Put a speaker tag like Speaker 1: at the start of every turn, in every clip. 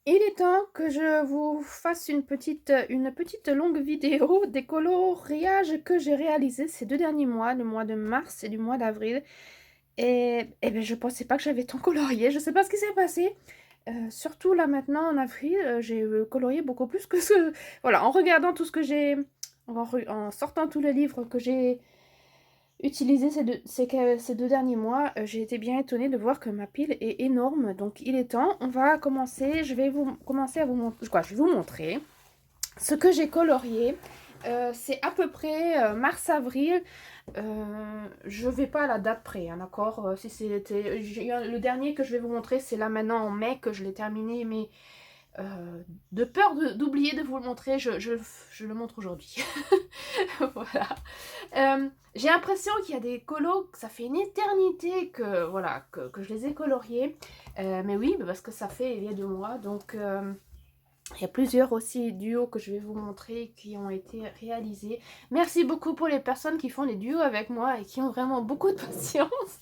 Speaker 1: Il est temps que je vous fasse une petite longue vidéo des coloriages que j'ai réalisés ces 2 derniers mois, le mois de mars et du mois d'avril. Et beh, je pensais pas que j'avais tant colorié, je sais pas ce qui s'est passé. Surtout là maintenant en avril, j'ai, colorié beaucoup plus que ce voilà, en regardant tout ce que j'ai en sortant tous les livres que j'ai utilisés ces 2 derniers mois, j'ai été bien étonnée de voir que ma pile est énorme. Donc il est temps, on va commencer. Je vais vous commencer à vous montrer quoi? Je vais vous montrer ce que j'ai colorié. C'est à peu près, mars-avril. Je vais pas à la date près, hein, d'accord? Si c'était le dernier que je vais vous montrer, c'est là maintenant en mai que je l'ai terminé, mais de peur d'oublier de vous le montrer, je le montre aujourd'hui. Voilà. J'ai l'impression qu'il y a des colos, que ça fait une éternité que, voilà, que je les ai coloriés. Mais oui, parce que ça fait il y a 2 mois. Donc, il y a plusieurs aussi duos que je vais vous montrer qui ont été réalisés. Merci beaucoup pour les personnes qui font des duos avec moi et qui ont vraiment beaucoup de patience.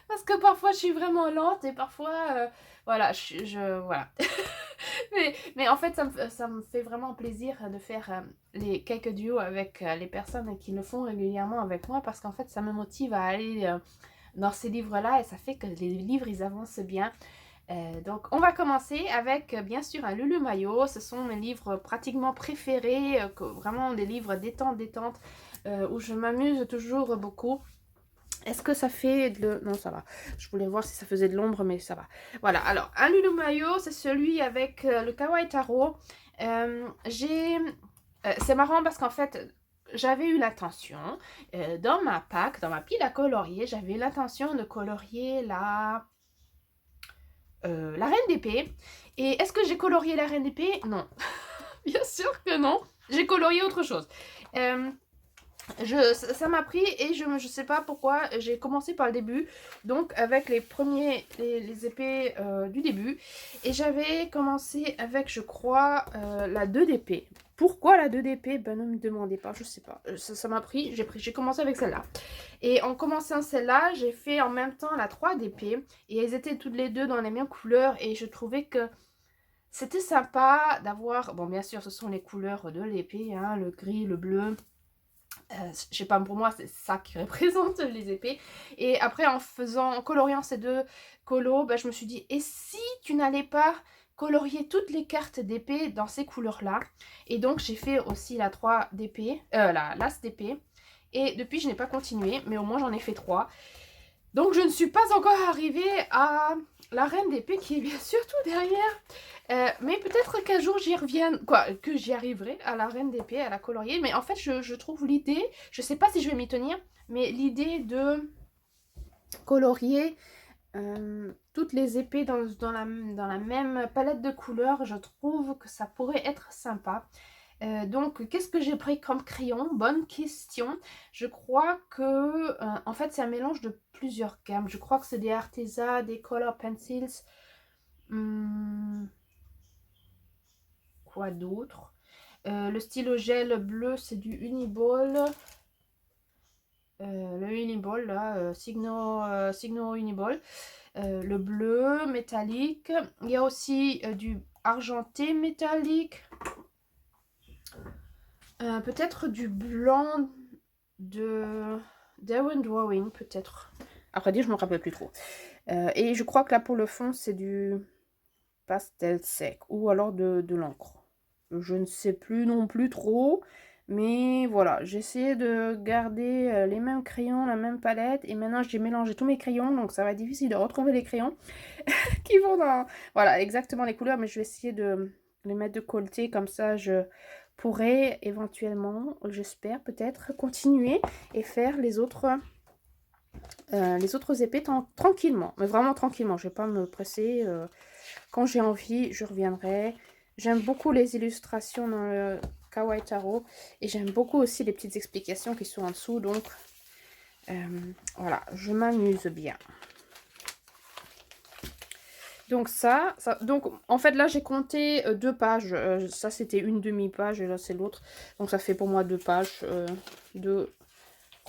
Speaker 1: Parce que parfois, je suis vraiment lente et parfois, voilà, voilà. Mais en fait, ça me fait vraiment plaisir de faire les quelques duos avec les personnes qui le font régulièrement avec moi parce qu'en fait, ça me motive à aller dans ces livres-là et ça fait que les livres, ils avancent bien. Donc, on va commencer avec, bien sûr, un Lulu Maillot. Ce sont mes livres pratiquement préférés, vraiment des livres détente, où je m'amuse toujours beaucoup. Est-ce que ça fait de... Non, ça va. Je voulais voir si ça faisait de l'ombre, mais ça va. Voilà, alors, un Lulu Maillot, c'est celui avec le Kawaii Taro. C'est marrant parce qu'en fait, j'avais eu l'intention, dans ma pack, dans ma pile à colorier, j'avais eu l'intention de colorier la Reine d'épée. Et est-ce que j'ai colorié la Reine d'épée? Non. Bien sûr que non. J'ai colorié autre chose. Euh, ça m'a pris et je sais pas pourquoi, j'ai commencé par le début, donc avec les épées du début, et j'avais commencé avec, je crois, la 2 d'épée. Pourquoi la 2 d'épée? Ben ne me demandez pas, je sais pas. Ça m'a pris, j'ai commencé avec celle-là. Et en commençant celle-là, j'ai fait en même temps la 3 d'épée, et elles étaient toutes les deux dans les mêmes couleurs, et je trouvais que c'était sympa d'avoir, bon bien sûr ce sont les couleurs de l'épée, hein, le gris, le bleu, je sais pas, pour moi c'est ça qui représente les épées. Et après en coloriant ces deux colos, bah, je me suis dit, et si tu n'allais pas colorier toutes les cartes d'épée dans ces couleurs là? Et donc j'ai fait aussi la 3 d'épée, la l'as d'épée. Et depuis je n'ai pas continué, mais au moins j'en ai fait 3. Donc je ne suis pas encore arrivée à la reine d'épée qui est bien sûr tout derrière. Mais peut-être qu'un jour j'y reviens, quoi, que j'y arriverai à la reine d'épée, à la colorier. Mais en fait, je trouve l'idée, je sais pas si je vais m'y tenir, mais l'idée de colorier toutes les épées dans la même palette de couleurs, je trouve que ça pourrait être sympa. Donc, qu'est-ce que j'ai pris comme crayon? Bonne question. Je crois que, en fait, c'est un mélange de plusieurs gammes. Je crois que c'est des Arteza, des Color Pencils. Hum, quoi d'autre? Le stylo gel bleu, c'est du Uniball. Le Uniball, là, Signo Uniball. Le bleu métallique. Il y a aussi du argenté métallique. Peut-être du blanc de Darren Drawing, peut-être. Après dire, je me rappelle plus trop. Et je crois que là, pour le fond, c'est du pastel sec ou alors de l'encre. Je ne sais plus non plus trop. Mais voilà, j'ai essayé de garder les mêmes crayons, la même palette. Et maintenant, j'ai mélangé tous mes crayons. Donc, ça va être difficile de retrouver les crayons qui vont dans... Voilà, exactement les couleurs. Mais je vais essayer de les mettre de côté. Comme ça, je pourrais éventuellement, j'espère peut-être, continuer et faire les autres épées tranquillement. Mais vraiment tranquillement. Je ne vais pas me presser. Quand j'ai envie, je reviendrai. J'aime beaucoup les illustrations dans le Kawaii Taro. Et j'aime beaucoup aussi les petites explications qui sont en dessous. Donc, voilà, je m'amuse bien. Donc donc en fait là j'ai compté 2 pages. Ça c'était une demi-page et là c'est l'autre. Donc ça fait pour moi 2 pages de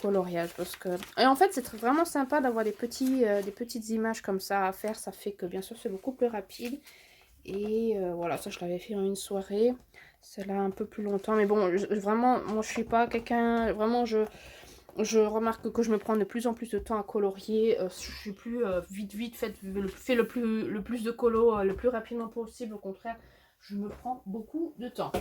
Speaker 1: coloriage. Parce que... Et en fait c'est vraiment sympa d'avoir des petites images comme ça à faire. Ça fait que bien sûr c'est beaucoup plus rapide. Et voilà, ça je l'avais fait en une soirée. Celle-là un peu plus longtemps. Mais bon, vraiment, moi je suis pas quelqu'un... Vraiment, je remarque que je me prends de plus en plus de temps à colorier. Je suis plus vite, fais le plus de colo le plus rapidement possible. Au contraire, je me prends beaucoup de temps.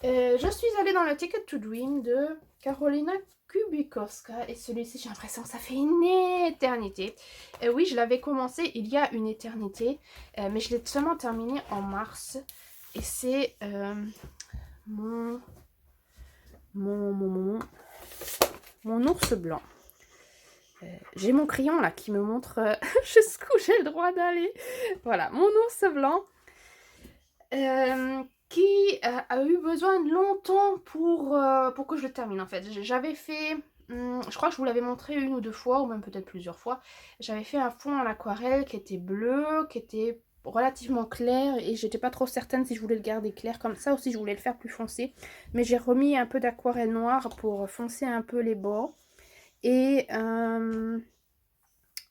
Speaker 1: Je suis allée dans le Ticket to Dream de Karolina Kubikowska. Et celui-ci, j'ai l'impression que ça fait une éternité. Oui, je l'avais commencé il y a une éternité. Mais je l'ai seulement terminé en mars. Et c'est mon ours blanc. J'ai mon crayon là qui me montre jusqu'où j'ai le droit d'aller. Voilà, mon ours blanc qui a eu besoin de longtemps pour que je le termine en fait. J'avais fait, je crois que je vous l'avais montré une ou deux fois, ou même peut-être plusieurs fois. J'avais fait un fond à l'aquarelle qui était bleu, qui était relativement clair, et j'étais pas trop certaine si je voulais le garder clair comme ça ou si je voulais le faire plus foncé. Mais j'ai remis un peu d'aquarelle noire pour foncer un peu les bords. Et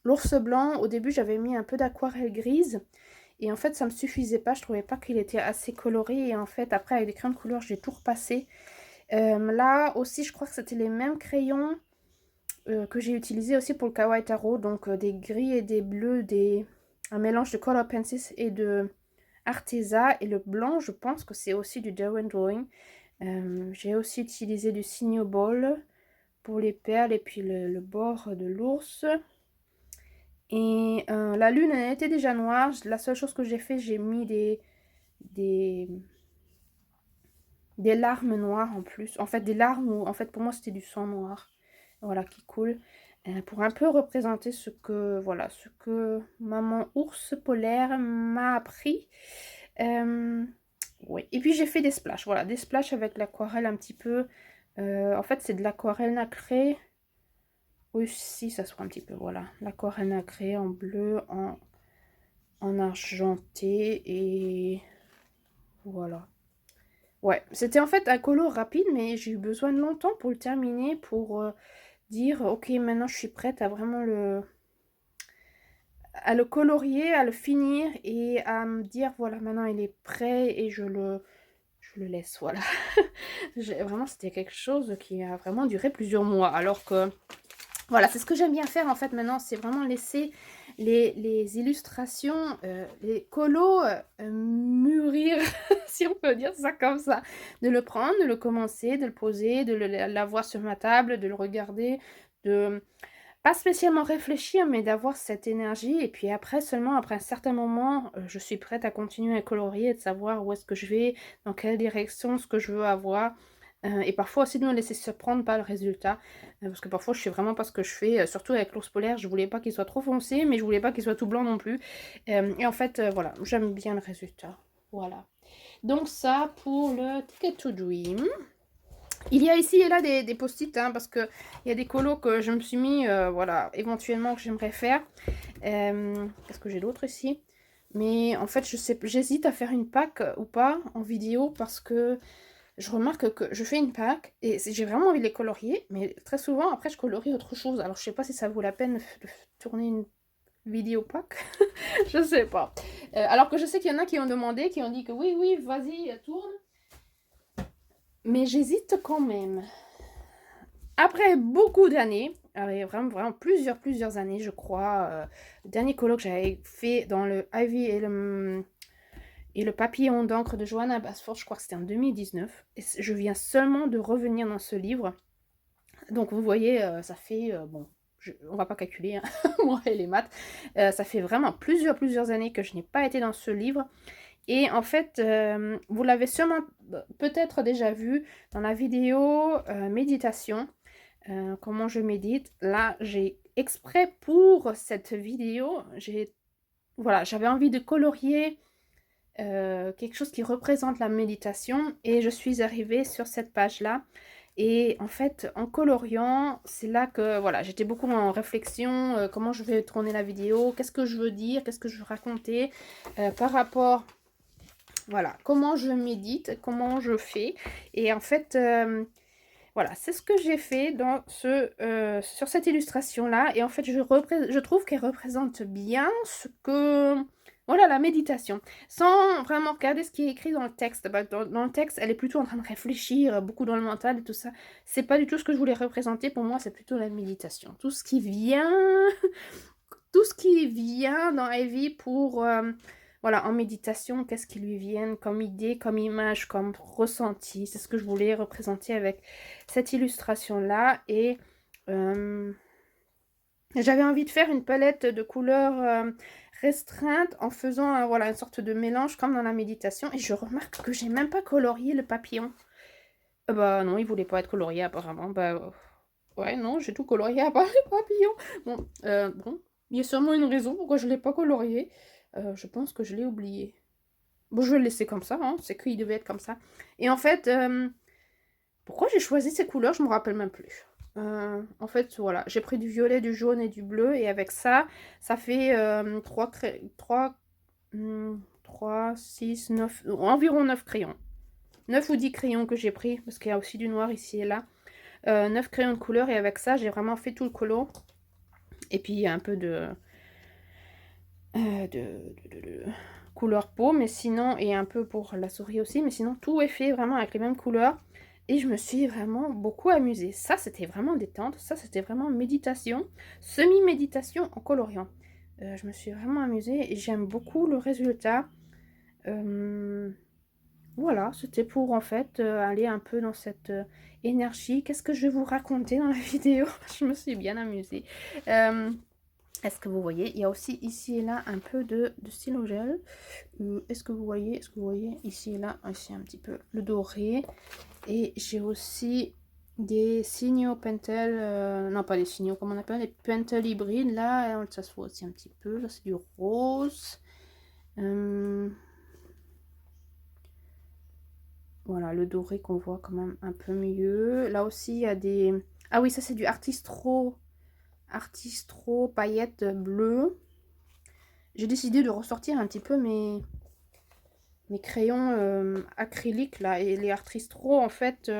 Speaker 1: l'ours blanc, au début j'avais mis un peu d'aquarelle grise. Et en fait ça me suffisait pas, je trouvais pas qu'il était assez coloré. Et en fait après avec des crayons de couleur j'ai tout repassé. Là aussi je crois que c'était les mêmes crayons que j'ai utilisé aussi pour le Kawaii Taro. Donc des gris et des bleus, un mélange de Color Pencils et de Arteza. Et le blanc je pense que c'est aussi du Derwent Drawing. J'ai aussi utilisé du Signal Ball pour les perles et puis le bord de l'ours. Et la lune elle était déjà noire. La seule chose que j'ai fait, j'ai mis des larmes noires en plus. En fait des larmes où en fait pour moi c'était du sang noir. Voilà qui coule. Pour un peu représenter ce que maman ours polaire m'a appris. Oui. Et puis j'ai fait des splashes. Voilà, des splashes avec l'aquarelle un petit peu. En fait c'est de l'aquarelle nacrée. Oui, si, ça se voit un petit peu, voilà. L'aquarelle nacrée en bleu, en argenté, et voilà. Ouais, c'était en fait un colo rapide, mais j'ai eu besoin de longtemps pour le terminer, pour dire, ok, maintenant je suis prête à vraiment à le colorier, à le finir, et à me dire, voilà, maintenant il est prêt, et je le laisse, voilà. Vraiment, c'était quelque chose qui a vraiment duré plusieurs mois, alors que... Voilà, c'est ce que j'aime bien faire en fait maintenant, c'est vraiment laisser les illustrations, les colos mûrir, si on peut dire ça comme ça. De le prendre, de le commencer, de le poser, de l'avoir sur ma table, de le regarder, de pas spécialement réfléchir, mais d'avoir cette énergie. Et puis après, seulement après un certain moment, je suis prête à continuer à colorier et de savoir où est-ce que je vais, dans quelle direction, ce que je veux avoir. Et parfois aussi de me laisser surprendre par le résultat. Parce que parfois je sais vraiment pas ce que je fais. Surtout avec l'ours polaire, je voulais pas qu'il soit trop foncé, mais je voulais pas qu'il soit tout blanc non plus. Et en fait, voilà, j'aime bien le résultat. Voilà. Donc ça pour le Ticket to Dream. Il y a ici et là des post-it, hein, parce qu'il y a des colos que je me suis mis, voilà, éventuellement que j'aimerais faire. Qu'est-ce que j'ai d'autre ici? Mais en fait, j'hésite à faire une pack ou pas en vidéo, parce que je remarque que je fais une pack et j'ai vraiment envie de les colorier, mais très souvent après je colorie autre chose. Alors je sais pas si ça vaut la peine de tourner une vidéo pack. Je sais pas. Alors que je sais qu'il y en a qui ont demandé, qui ont dit que oui, oui, vas-y, tourne. Mais j'hésite quand même. Après beaucoup d'années, vraiment plusieurs années, je crois, le dernier colo que j'avais fait dans le Ivy et le papillon d'encre de Johanna Basford, je crois que c'était en 2019. Et je viens seulement de revenir dans ce livre. Donc vous voyez, ça fait, bon, on va pas calculer, hein, moi et les maths. Ça fait vraiment plusieurs années que je n'ai pas été dans ce livre. Et en fait, vous l'avez sûrement peut-être déjà vu dans la vidéo méditation, comment je médite. Là, j'ai exprès pour cette vidéo, voilà, j'avais envie de colorier quelque chose qui représente la méditation, et je suis arrivée sur cette page-là. Et en fait, en coloriant, c'est là que, voilà, j'étais beaucoup en réflexion, comment je vais tourner la vidéo, qu'est-ce que je veux dire, qu'est-ce que je veux raconter, par rapport, voilà, comment je médite, comment je fais. Et en fait, voilà, c'est ce que j'ai fait dans sur cette illustration-là. Et en fait, je trouve qu'elle représente bien ce que Voilà, la méditation. Sans vraiment regarder ce qui est écrit dans le texte. Bah, dans le texte, elle est plutôt en train de réfléchir, beaucoup dans le mental et tout ça. C'est pas du tout ce que je voulais représenter. Pour moi, c'est plutôt la méditation. Tout ce qui vient, tout ce qui vient dans Ivy pour, voilà, en méditation, qu'est-ce qui lui vient comme idée, comme image, comme ressenti. C'est ce que je voulais représenter avec cette illustration-là. Et j'avais envie de faire une palette de couleurs restreinte en faisant voilà, une sorte de mélange comme dans la méditation. Et je remarque que j'ai même pas colorié le papillon. Bah non, il voulait pas être colorié apparemment. Bah ouais, non, j'ai tout colorié à part le papillon. Bon, il y a sûrement une raison pourquoi je l'ai pas colorié. Je pense que je l'ai oublié. Bon, je vais le laisser comme ça, hein, c'est qu'il devait être comme ça. Et en fait, pourquoi j'ai choisi ces couleurs, je me rappelle même plus. En fait, voilà, j'ai pris du violet, du jaune et du bleu, et avec ça, ça fait 3, 6, 9, environ 9 crayons. 9 ou 10 crayons que j'ai pris, parce qu'il y a aussi du noir ici et là. 9 crayons de couleur, et avec ça, j'ai vraiment fait tout le colo. Et puis, il y a un peu de couleur peau, mais sinon, et un peu pour la souris aussi, mais sinon, tout est fait vraiment avec les mêmes couleurs. Et je me suis vraiment beaucoup amusée. Ça, c'était vraiment détente. Ça, c'était vraiment méditation. Semi-méditation en coloriant. Je me suis vraiment amusée et j'aime beaucoup le résultat. Voilà, c'était pour en fait aller un peu dans cette énergie. Qu'est-ce que je vais vous raconter dans la vidéo? Je me suis bien amusée. Est-ce que vous voyez? Il y a aussi ici et là un peu de stylo gel. Est-ce que vous voyez? Ici et là, ici un petit peu le doré. Et j'ai aussi des signaux pentel, non pas des signaux, comment on appelle, les pentel hybrides. Là, ça se voit aussi un petit peu. Là, c'est du rose. Voilà, le doré qu'on voit quand même un peu mieux. Là aussi, il y a des... Ah oui, ça c'est du Artistro paillettes bleues. J'ai décidé de ressortir un petit peu mes crayons acryliques là. Et les Artistro, en fait,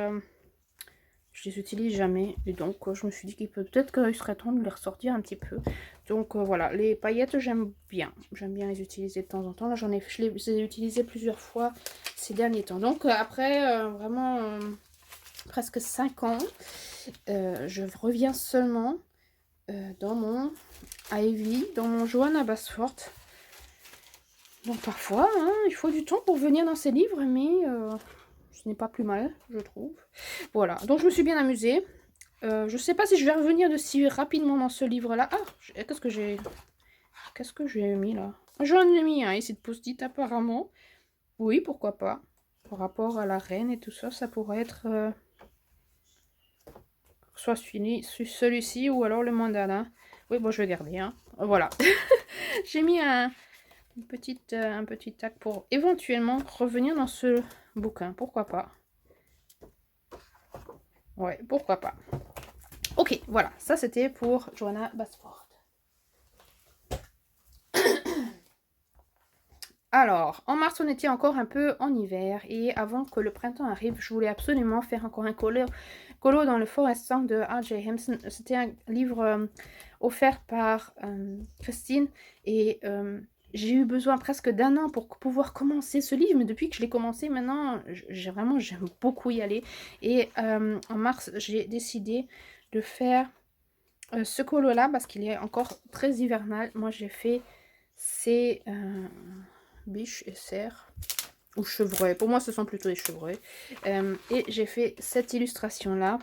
Speaker 1: je les utilise jamais. Et donc, je me suis dit qu'il peut-être qu'il serait temps de les ressortir un petit peu. Donc, voilà, les paillettes, j'aime bien. J'aime bien les utiliser de temps en temps. Là, je les ai utilisées plusieurs fois ces derniers temps. Donc, après, vraiment, presque 5 ans, je reviens seulement dans mon Ivy, dans mon Johanna Basford. Donc parfois, hein, il faut du temps pour venir dans ces livres, mais ce n'est pas plus mal, je trouve. Voilà, donc je me suis bien amusée. Je ne sais pas si je vais revenir de si rapidement dans ce livre-là. Ah, qu'est-ce que j'ai mis là? J'en ai mis un ici de post-it apparemment. Oui, pourquoi pas. Par rapport à la reine et tout ça, ça pourrait être soit celui-ci ou alors le mandala. Oui, bon, je vais garder. Hein. Voilà. J'ai mis un petit tag pour éventuellement revenir dans ce bouquin. Pourquoi pas. Ouais, pourquoi pas. Ok, voilà. Ça, c'était pour Johanna Basford. Alors, en mars, on était encore un peu en hiver. Et avant que le printemps arrive, je voulais absolument faire encore un colo dans le Forest Song de R.J. Hempson. C'était un livre offert par Christine. Et j'ai eu besoin presque d'un an pour pouvoir commencer ce livre. Mais depuis que je l'ai commencé, maintenant, j'aime beaucoup y aller. Et en mars, j'ai décidé de faire ce colo-là parce qu'il est encore très hivernal. Moi, j'ai fait ces... biche et cerf ou chevreuil. Pour moi, ce sont plutôt des chevreuils. Et j'ai fait cette illustration-là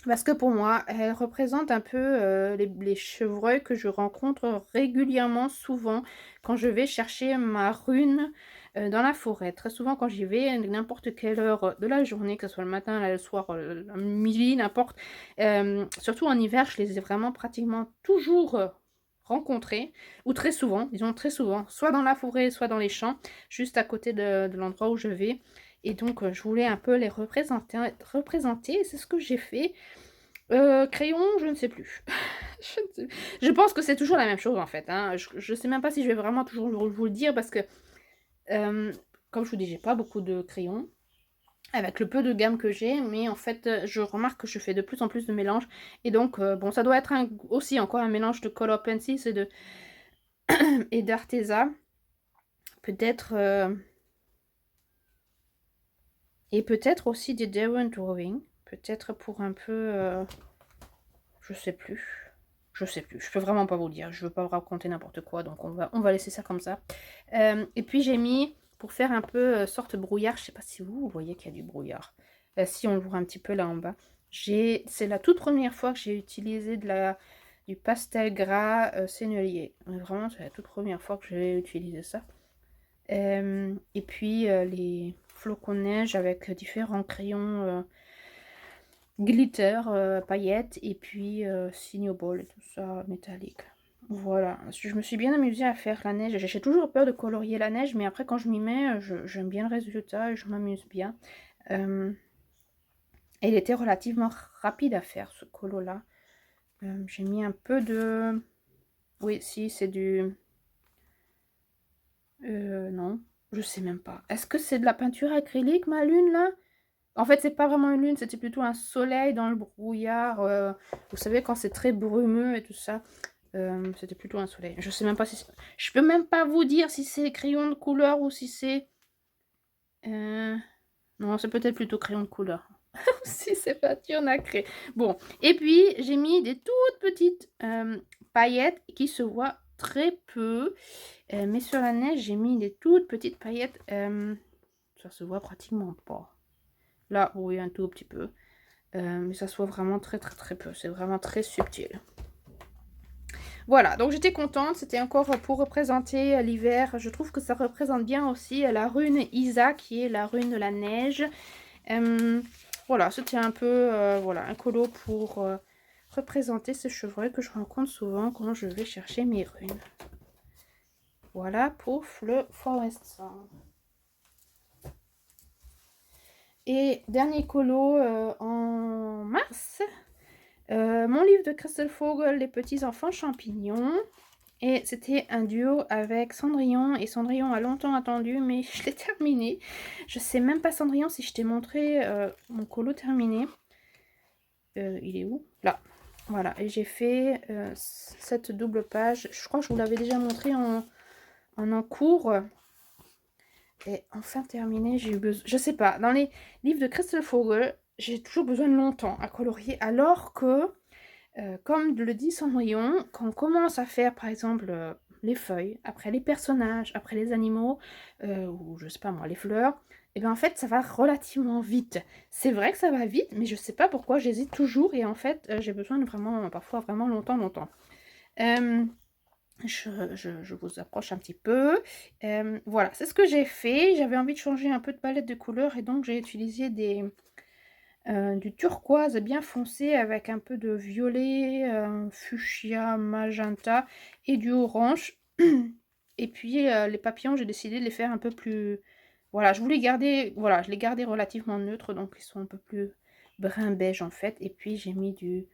Speaker 1: parce que pour moi, elle représente un peu les chevreuils que je rencontre régulièrement, souvent, quand je vais chercher ma rune dans la forêt. Très souvent, quand j'y vais, à n'importe quelle heure de la journée, que ce soit le matin, le soir, le midi, n'importe. Surtout en hiver, je les ai vraiment pratiquement toujours rencontrés, ou très souvent, disons très souvent, soit dans la forêt, soit dans les champs, juste à côté de l'endroit où je vais. Et donc, je voulais un peu les représenter, c'est ce que j'ai fait. Crayon, je ne sais plus. Je pense que c'est toujours la même chose, en fait. Hein. Je ne sais même pas si je vais vraiment toujours vous le dire, parce que, comme je vous dis, j'ai pas beaucoup de crayons, avec le peu de gamme que j'ai, mais en fait, je remarque que je fais de plus en plus de mélanges. Et donc, bon, ça doit être aussi encore un mélange de Color Pencils et d'Arteza. peut-être... et peut-être aussi des Darren Drawing. Peut-être pour un peu... je sais plus. Je sais plus. Je peux vraiment pas vous le dire. Je veux pas vous raconter n'importe quoi. Donc on va laisser ça comme ça. Et puis j'ai mis, pour faire un peu sorte brouillard. Je sais pas si vous voyez qu'il y a du brouillard. Si on le voit un petit peu là en bas. C'est la toute première fois que j'ai utilisé du pastel gras sennelier. Vraiment, c'est la toute première fois que j'ai utilisé ça. Et puis les flocons de neige avec différents crayons glitter, paillettes et puis Cinnoball et tout ça métallique. Voilà, je me suis bien amusée à faire la neige. J'ai toujours peur de colorier la neige, mais après quand je m'y mets, j'aime bien le résultat et je m'amuse bien. Et il était relativement rapide à faire ce colo là. J'ai mis un peu de... Oui, si, c'est du... non, je sais même pas. Est-ce que c'est de la peinture acrylique, ma lune, là? En fait, c'est pas vraiment une lune, c'était plutôt un soleil dans le brouillard. Vous savez, quand c'est très brumeux et tout ça. C'était plutôt un soleil. Je sais même pas si... Je peux même pas vous dire si c'est crayon de couleur ou si c'est... Non, c'est peut-être plutôt crayon de couleur. Si c'est peinture nacrée. Bon, et puis j'ai mis des toutes petites paillettes qui se voient très peu. Mais sur la neige, j'ai mis des toutes petites paillettes. Ça se voit pratiquement pas. Là, oui, un tout petit peu. Mais ça se voit vraiment très très très peu. C'est vraiment très subtil. Voilà, donc j'étais contente. C'était encore pour représenter l'hiver. Je trouve que ça représente bien aussi la rune Isa, qui est la rune de la neige. Voilà, c'était un peu voilà, un colo pour représenter ce chevreuil que je rencontre souvent quand je vais chercher mes runes. Voilà pour le Forest Song. Et dernier colo en mars, mon livre de Crystal Fogel, Les petits enfants champignons. Et c'était un duo avec Cendrillon. Et Cendrillon a longtemps attendu, mais je l'ai terminé. Je sais même pas, Cendrillon, si je t'ai montré mon colo terminé. Il est où? Là. Voilà. Et j'ai fait cette double page. Je crois que je vous l'avais déjà montré en cours. Et enfin terminé, j'ai eu besoin... Je sais pas, dans les livres de Crystal Fogel, j'ai toujours besoin de longtemps à colorier. Alors que, comme le dit Cendrillon, quand on commence à faire par exemple les feuilles, après les personnages, après les animaux, ou je sais pas moi, les fleurs, et bien en fait ça va relativement vite. C'est vrai que ça va vite, mais je sais pas pourquoi j'hésite toujours et en fait j'ai besoin de vraiment, parfois vraiment longtemps. Je vous approche un petit peu. Voilà, c'est ce que j'ai fait. J'avais envie de changer un peu de palette de couleurs et donc j'ai utilisé du turquoise bien foncé avec un peu de violet, fuchsia, magenta et du orange. Et puis les papillons, j'ai décidé de les faire un peu plus... Voilà, je voulais garder... Voilà, je les gardais relativement neutres, donc ils sont un peu plus brun beige en fait. Et puis j'ai mis du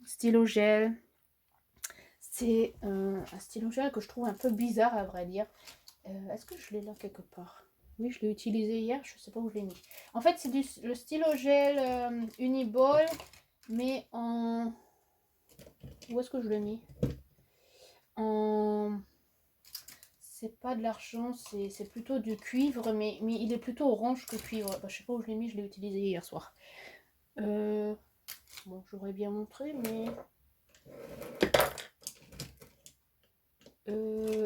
Speaker 1: stylo gel. C'est un stylo gel que je trouve un peu bizarre à vrai dire. Est-ce que je l'ai là quelque part? Oui, je l'ai utilisé hier, je sais pas où je l'ai mis. En fait, c'est le stylo gel Uniball, mais en... Où est-ce que je l'ai mis? En... C'est pas de l'argent, c'est plutôt du cuivre, mais il est plutôt orange que cuivre. Bah, je sais pas où je l'ai mis, je l'ai utilisé hier soir. Bon, j'aurais bien montré, mais...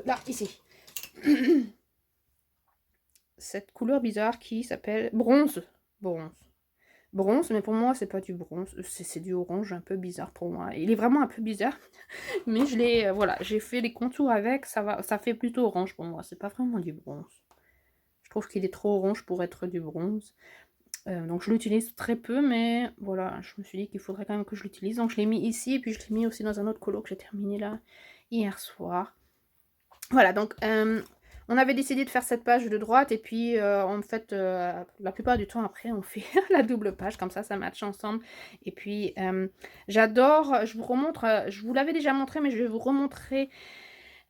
Speaker 1: Là, ici. Cette couleur bizarre qui s'appelle bronze. Bronze, mais pour moi, c'est pas du bronze. C'est du orange un peu bizarre pour moi. Il est vraiment un peu bizarre. Mais je l'ai... voilà, j'ai fait les contours avec. Ça fait plutôt orange pour moi. C'est pas vraiment du bronze. Je trouve qu'il est trop orange pour être du bronze. Donc je l'utilise très peu, mais voilà, je me suis dit qu'il faudrait quand même que je l'utilise. Donc je l'ai mis ici, et puis je l'ai mis aussi dans un autre colo que j'ai terminé là hier soir. Voilà, donc on avait décidé de faire cette page de droite, et puis en fait, la plupart du temps après, on fait la double page, comme ça match ensemble. Et puis j'adore, je vous remontre, je vous l'avais déjà montré, mais je vais vous remontrer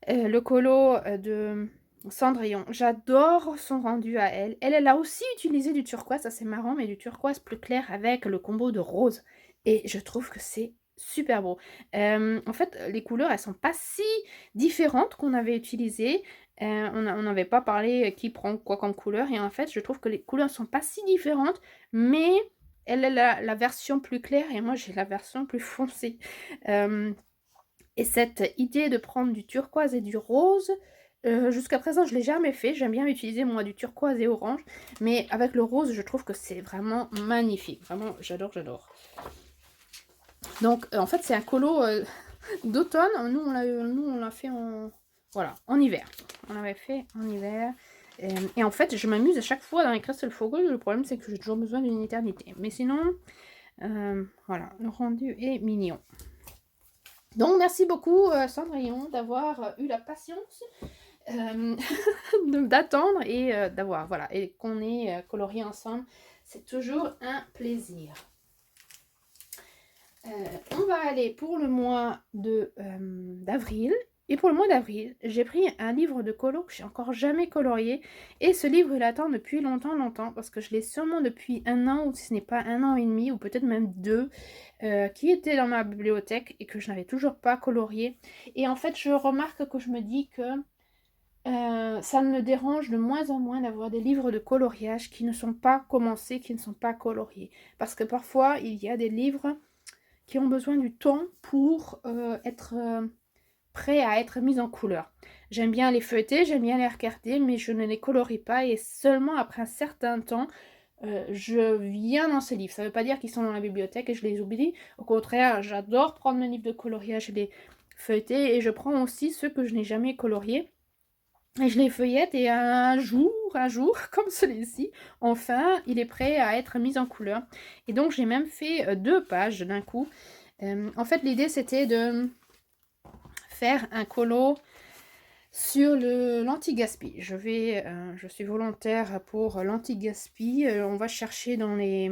Speaker 1: le colo de... Cendrillon, j'adore son rendu à elle. Elle a aussi utilisé du turquoise, ça c'est marrant, mais du turquoise plus clair avec le combo de rose. Et je trouve que c'est super beau. En fait, les couleurs, elles sont pas si différentes qu'on avait utilisées. On n'avait pas parlé qui prend quoi comme couleur et en fait, je trouve que les couleurs sont pas si différentes, mais elle est la version plus claire et moi j'ai la version plus foncée. Hem Et cette idée de prendre du turquoise et du rose, jusqu'à présent je l'ai jamais fait. J'aime bien utiliser moi du turquoise et orange, mais avec le rose, je trouve que c'est vraiment magnifique. Vraiment, j'adore, j'adore. Donc, en fait, c'est un colo, d'automne. Nous on l'a fait en voilà, en hiver. On l'avait fait en hiver, et en fait, je m'amuse à chaque fois dans les Crystal Fogel. Le problème, c'est que j'ai toujours besoin d'une éternité. Mais sinon, voilà, le rendu est mignon. Donc, merci beaucoup, Cendrillon, d'avoir eu la patience d'attendre et d'avoir, voilà, et qu'on ait colorié ensemble. C'est toujours un plaisir. On va aller pour le mois d'avril. Et pour le mois d'avril, j'ai pris un livre de colo que j'ai encore jamais colorié. Et ce livre, il attend depuis longtemps, longtemps, parce que je l'ai sûrement depuis 1 an, ou si ce n'est pas 1 an et demi, ou peut-être même 2, qui était dans ma bibliothèque et que je n'avais toujours pas colorié. Et en fait, je remarque que je me dis que ça me dérange de moins en moins d'avoir des livres de coloriage qui ne sont pas commencés, qui ne sont pas coloriés. Parce que parfois, il y a des livres qui ont besoin du temps pour être prêts à être mis en couleur. J'aime bien les feuilleter, j'aime bien les regarder, mais je ne les colorie pas et seulement après un certain temps, je viens dans ces livres. Ça ne veut pas dire qu'ils sont dans la bibliothèque et je les oublie. Au contraire, j'adore prendre mes livres de coloriage et les feuilleter et je prends aussi ceux que je n'ai jamais coloriés. Et je les feuillette et un jour, comme celui-ci, enfin, il est prêt à être mis en couleur. Et donc, j'ai même fait 2 pages d'un coup. En fait, l'idée, c'était de faire un colo sur l'anti-gaspi. Je suis volontaire pour l'anti-gaspi. On va chercher dans les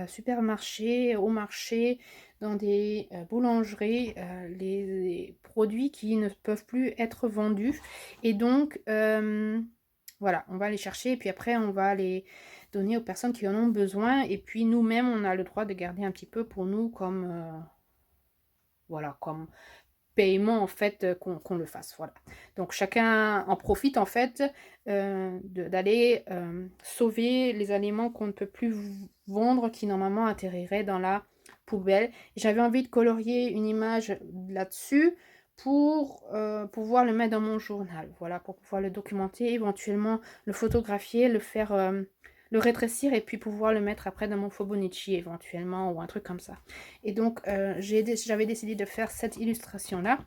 Speaker 1: supermarchés, au marché, dans des boulangeries, les produits qui ne peuvent plus être vendus. Et donc, voilà, on va les chercher et puis après, on va les donner aux personnes qui en ont besoin. Et puis, nous-mêmes, on a le droit de garder un petit peu pour nous comme, voilà, comme paiement en fait qu'on le fasse, voilà. Donc chacun en profite en fait d'aller sauver les aliments qu'on ne peut plus vendre qui normalement atterriraient dans la poubelle. J'avais envie de colorier une image là-dessus pour pouvoir le mettre dans mon journal, voilà, pour pouvoir le documenter, éventuellement le photographier, le faire le rétrécir et puis pouvoir le mettre après dans mon Fobonichi éventuellement ou un truc comme ça. Et donc j'avais décidé de faire cette illustration là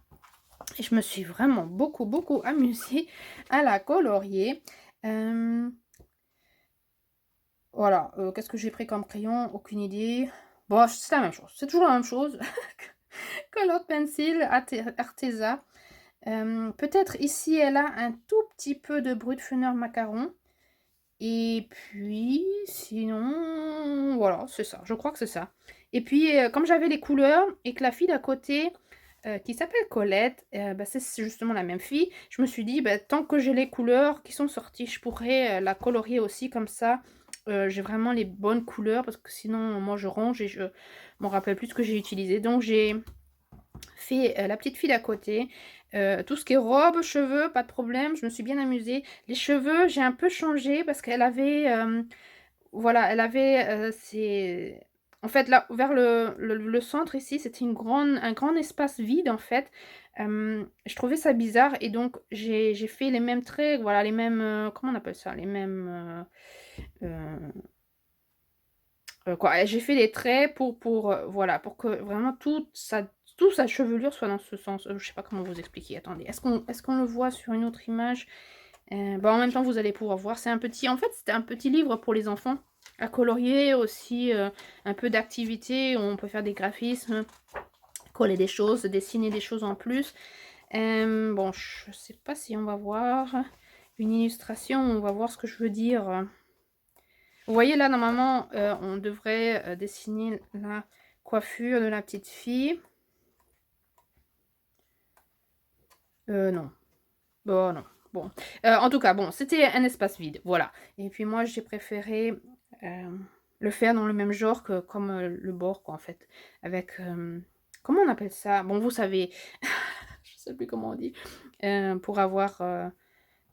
Speaker 1: et je me suis vraiment beaucoup amusée à la colorier. Voilà, qu'est-ce que j'ai pris comme crayon? Aucune idée. Bon, c'est la même chose, c'est toujours la même chose. Colored Pencil Arteza. Peut-être ici elle a un tout petit peu de Brutfuner macaron. Et puis, sinon, voilà, c'est ça. Je crois que c'est ça. Et puis, comme j'avais les couleurs et que la fille d'à côté, qui s'appelle Colette, bah, c'est justement la même fille, je me suis dit, bah, tant que j'ai les couleurs qui sont sorties, je pourrais la colorier aussi comme ça. J'ai vraiment les bonnes couleurs parce que sinon, moi, je range et je m'en rappelle plus ce que j'ai utilisé. Donc, j'ai fait la petite fille d'à côté. Tout ce qui est robe, cheveux, pas de problème, je me suis bien amusée. Les cheveux, j'ai un peu changé parce qu'elle avait, voilà, elle avait en fait, là, vers le centre ici, c'était un grand espace vide en fait. Je trouvais ça bizarre et donc j'ai fait les mêmes traits, voilà, les mêmes, comment on appelle ça? Les mêmes, quoi, j'ai fait les traits pour voilà, pour que vraiment toute sa chevelure soit dans ce sens. Je sais pas comment vous expliquer, attendez. Est-ce qu'on le voit sur une autre image? Bah, en même temps, vous allez pouvoir voir. C'est un petit, en fait, c'était un petit livre pour les enfants à colorier, aussi un peu d'activité. On peut faire des graphismes, coller des choses, dessiner des choses en plus. Bon, je sais pas si on va voir une illustration, on va voir ce que je veux dire. Vous voyez là, normalement, on devrait dessiner la coiffure de la petite fille. Non. Bon, non. Bon. En tout cas, bon, c'était un espace vide, voilà. Et puis moi, j'ai préféré le faire dans le même genre que comme le bord, quoi, en fait. Avec, comment on appelle ça? Bon, vous savez, je sais plus comment on dit. Pour avoir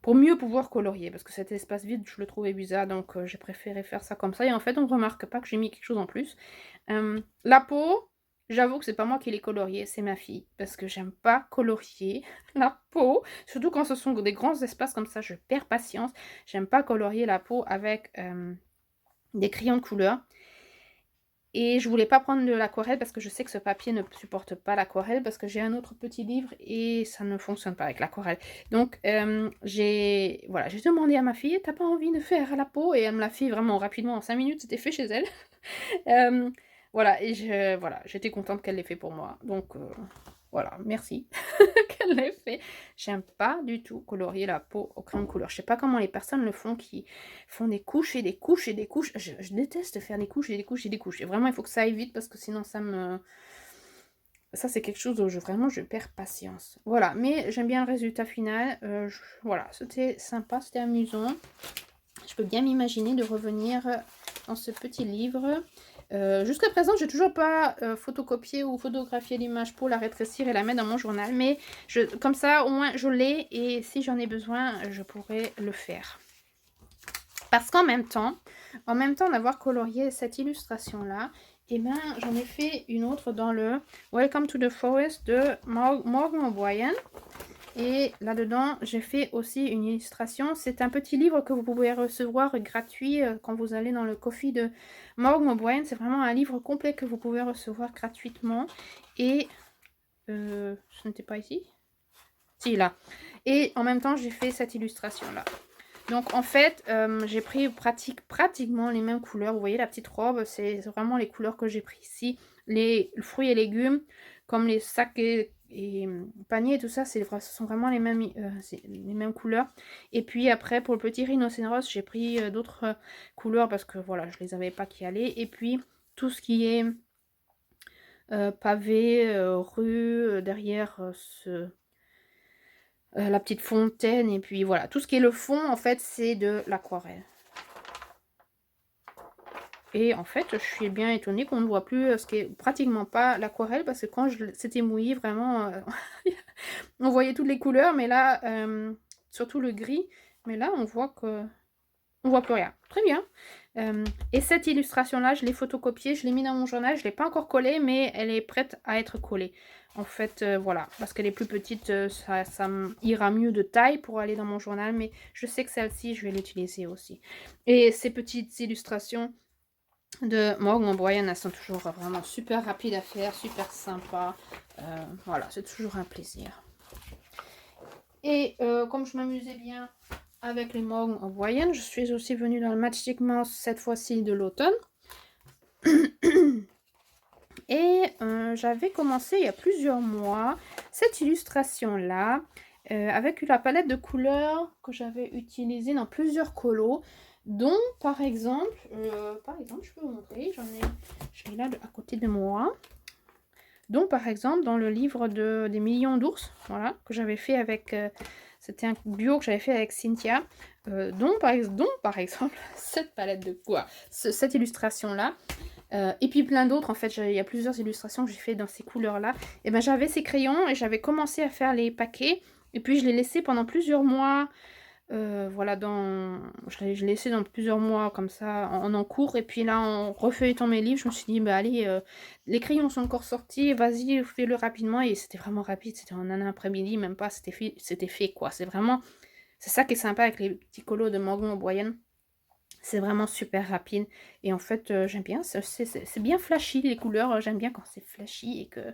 Speaker 1: pour mieux pouvoir colorier, parce que cet espace vide, je le trouvais bizarre, donc j'ai préféré faire ça comme ça et en fait, on ne remarque pas que j'ai mis quelque chose en plus. La peau, j'avoue que c'est pas moi qui l'ai coloriée, c'est ma fille, parce que j'aime pas colorier la peau, surtout quand ce sont des grands espaces comme ça, je perds patience. J'aime pas colorier la peau avec des crayons de couleur. Et je voulais pas prendre de l'aquarelle parce que je sais que ce papier ne supporte pas l'aquarelle parce que j'ai un autre petit livre et ça ne fonctionne pas avec l'aquarelle. Donc j'ai demandé à ma fille: «Tu as pas envie de faire la peau?» et elle me l'a fait vraiment rapidement, en 5 minutes, c'était fait chez elle. Hem, voilà et j'étais contente qu'elle l'ait fait pour moi. Donc voilà, merci qu'elle l'ait fait. J'aime pas du tout colorier la peau au crayon de couleur. Je sais pas comment les personnes le font, qui font des couches et des couches et des couches. Je déteste faire des couches et des couches et des couches. Et vraiment, il faut que ça aille vite parce que sinon ça, c'est quelque chose où vraiment je perds patience. Voilà, mais j'aime bien le résultat final. Voilà, c'était sympa, c'était amusant. Je peux bien m'imaginer de revenir dans ce petit livre. Jusqu'à présent, j'ai toujours pas photocopié ou photographié l'image pour la rétrécir et la mettre dans mon journal, mais comme ça, au moins, je l'ai et si j'en ai besoin, je pourrais le faire. Parce qu'en même temps d'avoir colorié cette illustration-là, et ben, j'en ai fait une autre dans le Welcome to the Forest de Morgan O'Brien. Et là-dedans, j'ai fait aussi une illustration. C'est un petit livre que vous pouvez recevoir gratuit quand vous allez dans le coffee de Morgan O'Brien. C'est vraiment un livre complet que vous pouvez recevoir gratuitement. Et ce n'était pas ici? Si, là. Et en même temps, j'ai fait cette illustration-là. Donc en fait, j'ai pris pratiquement les mêmes couleurs. Vous voyez la petite robe, c'est vraiment les couleurs que j'ai pris ici. Les fruits et légumes, comme les sacs et paniers et tout ça, ce sont vraiment les mêmes couleurs. Et puis après, pour le petit rhinocéros, j'ai pris d'autres couleurs parce que voilà, je les avais pas qui allaient. Et puis tout ce qui est pavé, rue, derrière la petite fontaine, et puis voilà, tout ce qui est le fond, en fait, c'est de l'aquarelle. Et en fait, je suis bien étonnée qu'on ne voit plus ce qui est pratiquement pas l'aquarelle, parce que quand c'était mouillé, vraiment, on voyait toutes les couleurs, mais là, surtout le gris, mais là, on voit plus rien. Très bien. Et cette illustration-là, je l'ai photocopiée, je l'ai mis dans mon journal, je ne l'ai pas encore collée, mais elle est prête à être collée. En fait, voilà, parce qu'elle est plus petite, ça ira mieux de taille pour aller dans mon journal, mais je sais que celle-ci, je vais l'utiliser aussi. Et ces petites illustrations de Morgan O'Brien, elles sont toujours vraiment super rapides à faire, super sympas. Voilà, c'est toujours un plaisir. Et comme je m'amusais bien avec les Morgan O'Brien, je suis aussi venue dans le Magic Mouse, cette fois-ci de l'automne. Et j'avais commencé il y a plusieurs mois cette illustration-là, avec la palette de couleurs que j'avais utilisée dans plusieurs colos, dont par exemple, je peux vous montrer, je l'ai là à côté de moi. Donc par exemple dans le livre des millions d'ours, voilà, que j'avais fait avec, c'était un bio que j'avais fait avec Cynthia, dont par exemple cette palette de quoi, cette illustration-là. Et puis plein d'autres, en fait, il y a plusieurs illustrations que j'ai fait dans ces couleurs-là. Et ben j'avais ces crayons et j'avais commencé à faire les paquets. Et puis je les laissais pendant plusieurs mois. Voilà, je l'ai laissé dans plusieurs mois comme ça, en cours. Et puis là, en refeuilletant mes livres, je me suis dit, bah allez, les crayons sont encore sortis, vas-y, fais-le rapidement. Et c'était vraiment rapide, c'était en un après-midi, même pas, c'était fait quoi. C'est ça qui est sympa avec les petits colos de Morgan O'Brien. C'est vraiment super rapide et en fait, j'aime bien, c'est bien flashy les couleurs, j'aime bien quand c'est flashy et que,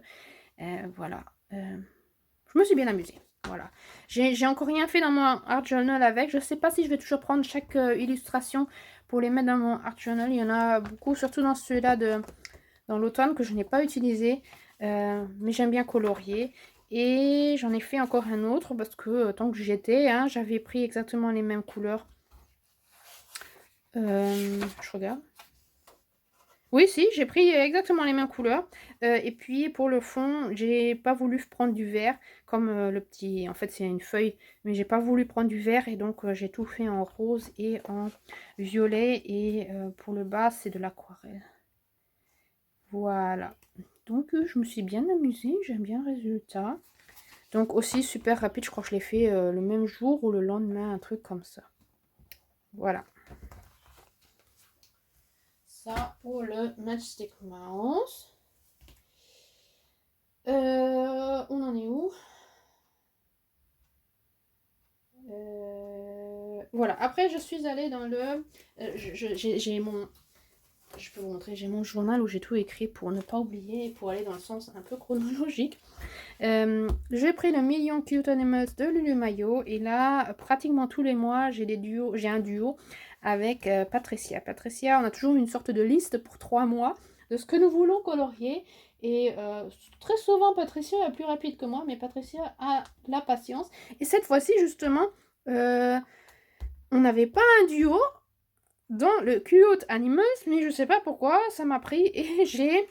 Speaker 1: voilà, je me suis bien amusée, voilà. J'ai encore rien fait dans mon art journal avec, je sais pas si je vais toujours prendre chaque illustration pour les mettre dans mon art journal, il y en a beaucoup, surtout dans celui-là dans l'automne que je n'ai pas utilisé, mais j'aime bien colorier. Et j'en ai fait encore un autre parce que tant que j'y étais, hein, j'avais pris exactement les mêmes couleurs. Je regarde. Oui, si, j'ai pris exactement les mêmes couleurs. Et puis pour le fond, j'ai pas voulu prendre du vert comme le petit. En fait, c'est une feuille, mais j'ai pas voulu prendre du vert et donc j'ai tout fait en rose et en violet. Et pour le bas, c'est de l'aquarelle. Voilà. Donc je me suis bien amusée, j'aime bien le résultat. Donc aussi super rapide, je crois que je l'ai fait le même jour ou le lendemain, un truc comme ça. Voilà. Ça pour le Matchstick Mouse. On en est où? Voilà. Après, je suis allée dans le... j'ai mon... Je peux vous montrer, j'ai mon journal où j'ai tout écrit pour ne pas oublier, pour aller dans le sens un peu chronologique. J'ai pris le Million Cute Animals de Lulu Mayo et là, pratiquement tous les mois, j'ai un duo avec Patricia. Patricia, on a toujours une sorte de liste pour 3 mois de ce que nous voulons colorier et très souvent Patricia est plus rapide que moi, mais Patricia a la patience. Et cette fois-ci, justement, on n'avait pas un duo dans le Cute Animals, mais je sais pas pourquoi, ça m'a pris et j'ai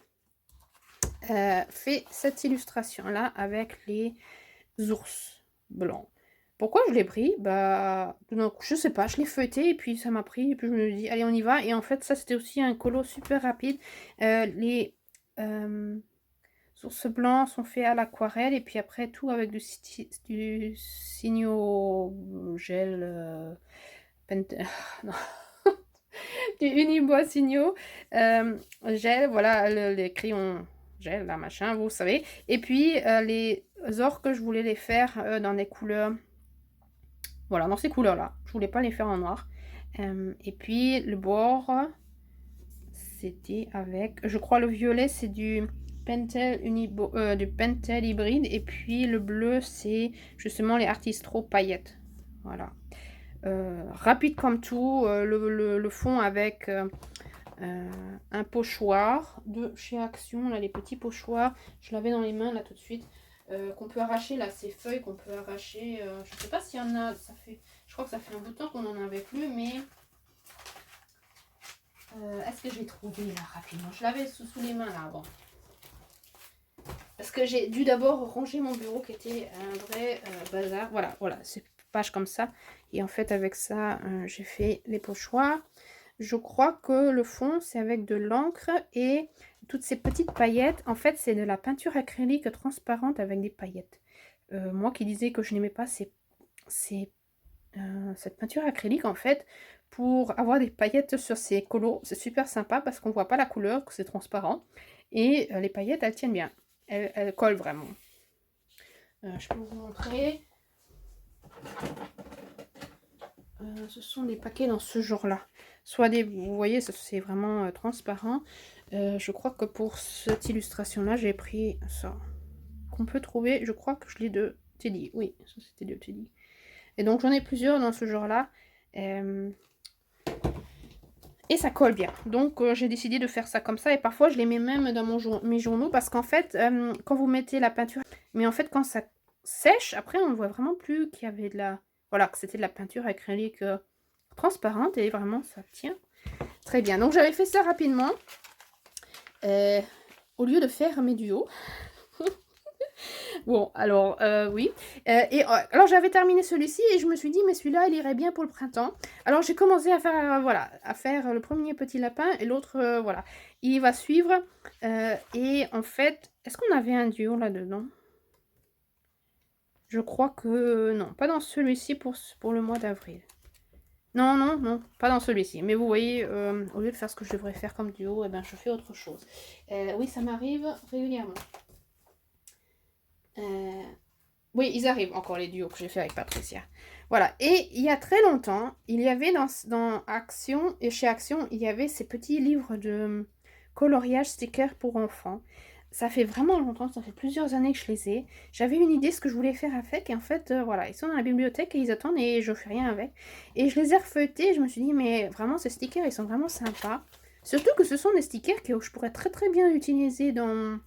Speaker 1: fait cette illustration là avec les ours blancs. Pourquoi je l'ai pris? Bah, donc, je sais pas, je l'ai feuilleté et puis ça m'a pris et puis je me dis allez on y va. Et en fait ça c'était aussi un colo super rapide. Les ours blancs sont faits à l'aquarelle et puis après tout avec du signo gel non. Du Unibois Signo gel, voilà les crayons gel, là, machin, vous savez. Et puis les orques, je voulais les faire dans des couleurs, voilà, dans ces couleurs-là. Je voulais pas les faire en noir. Et puis le bord, c'était avec, je crois le violet, c'est du Pentel du Pentel hybride. Et puis le bleu, c'est justement les Artistro paillettes. Voilà. Rapide comme tout, le fond avec un pochoir de chez Action, là les petits pochoirs, je l'avais dans les mains là tout de suite, qu'on peut arracher là, ces feuilles qu'on peut arracher, je sais pas s'il y en a, ça fait, je crois que ça fait un bout de temps qu'on en avait plus, mais est-ce que j'ai trouvé là rapidement, je l'avais sous les mains là avant. Parce que j'ai dû d'abord ranger mon bureau qui était un vrai bazar. Voilà, c'est page comme ça. Et en fait, avec ça, j'ai fait les pochoirs. Je crois que le fond, c'est avec de l'encre et toutes ces petites paillettes. En fait, c'est de la peinture acrylique transparente avec des paillettes. Moi qui disais que je n'aimais pas cette peinture acrylique, en fait, pour avoir des paillettes sur ces colos, c'est super sympa parce qu'on voit pas la couleur, que c'est transparent. Et les paillettes, elles tiennent bien. Elle colle vraiment. Je peux vous montrer. Ce sont des paquets dans ce genre-là. Soit des, vous voyez, c'est vraiment transparent. Je crois que pour cette illustration-là, j'ai pris ça. Qu'on peut trouver, je crois que je l'ai de Teddy. Oui, ça c'était de Teddy. Et donc j'en ai plusieurs dans ce genre-là. Et ça colle bien. Donc j'ai décidé de faire ça comme ça. Et parfois je les mets même dans mes journaux. Parce qu'en fait, quand vous mettez la peinture... Mais en fait, quand ça sèche, après on ne voit vraiment plus qu'il y avait de la... Voilà, que c'était de la peinture acrylique transparente. Et vraiment, ça tient très bien. Donc j'avais fait ça rapidement. Au lieu de faire mes duos. Bon, alors, oui. Alors, j'avais terminé celui-ci et je me suis dit, mais celui-là, il irait bien pour le printemps. Alors, j'ai commencé à faire, voilà, à faire le premier petit lapin et l'autre, voilà. Il va suivre. Et en fait, est-ce qu'on avait un duo là-dedans? Je crois que non, pas dans celui-ci pour le mois d'avril. Non, non, non, pas dans celui-ci. Mais vous voyez, au lieu de faire ce que je devrais faire comme duo, eh ben, je fais autre chose. Oui, ça m'arrive régulièrement. Oui, ils arrivent encore les duos que j'ai fait avec Patricia. Voilà. Et il y a très longtemps, il y avait dans Action, et chez Action, il y avait ces petits livres de coloriage stickers pour enfants. Ça fait vraiment longtemps, ça fait plusieurs années que je les ai. J'avais une idée de ce que je voulais faire avec, et en fait, voilà, ils sont dans la bibliothèque et ils attendent et je fais rien avec. Et je les ai refeuilletés et je me suis dit, mais vraiment, ces stickers, ils sont vraiment sympas. Surtout que ce sont des stickers que je pourrais très très bien utiliser dans...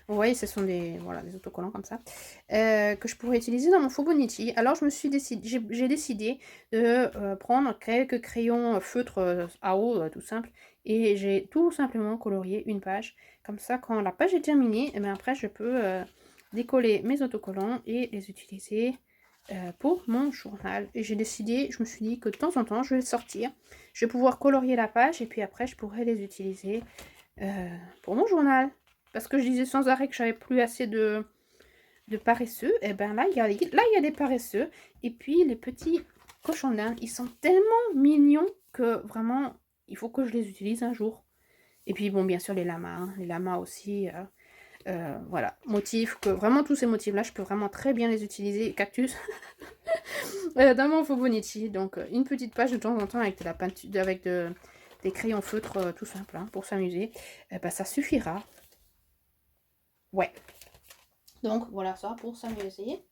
Speaker 1: Vous voyez, ce sont des, voilà, des autocollants comme ça, que je pourrais utiliser dans mon Fobonichi. Alors, j'ai décidé de prendre quelques crayons feutre à eau, tout simple, et j'ai tout simplement colorié une page. Comme ça, quand la page est terminée, et bien après, je peux décoller mes autocollants et les utiliser pour mon journal. Et j'ai décidé, je me suis dit que de temps en temps, je vais sortir. Je vais pouvoir colorier la page, et puis après, je pourrai les utiliser pour mon journal. Parce que je disais sans arrêt que j'avais plus assez de de paresseux, et ben là, il y a des paresseux. Et puis, les petits cochons d'Inde, ils sont tellement mignons que vraiment, il faut que je les utilise un jour. Et puis, bon, bien sûr, les lamas, hein. Les lamas aussi, voilà. Motifs, que vraiment, tous ces motifs-là, je peux vraiment très bien les utiliser. Cactus, dans mon Fibonacci. Donc, une petite page de temps en temps avec de la peinture, des crayons feutres tout simple, hein, pour s'amuser. Ben, ça suffira. Ouais. Donc, voilà ça pour s'amuser.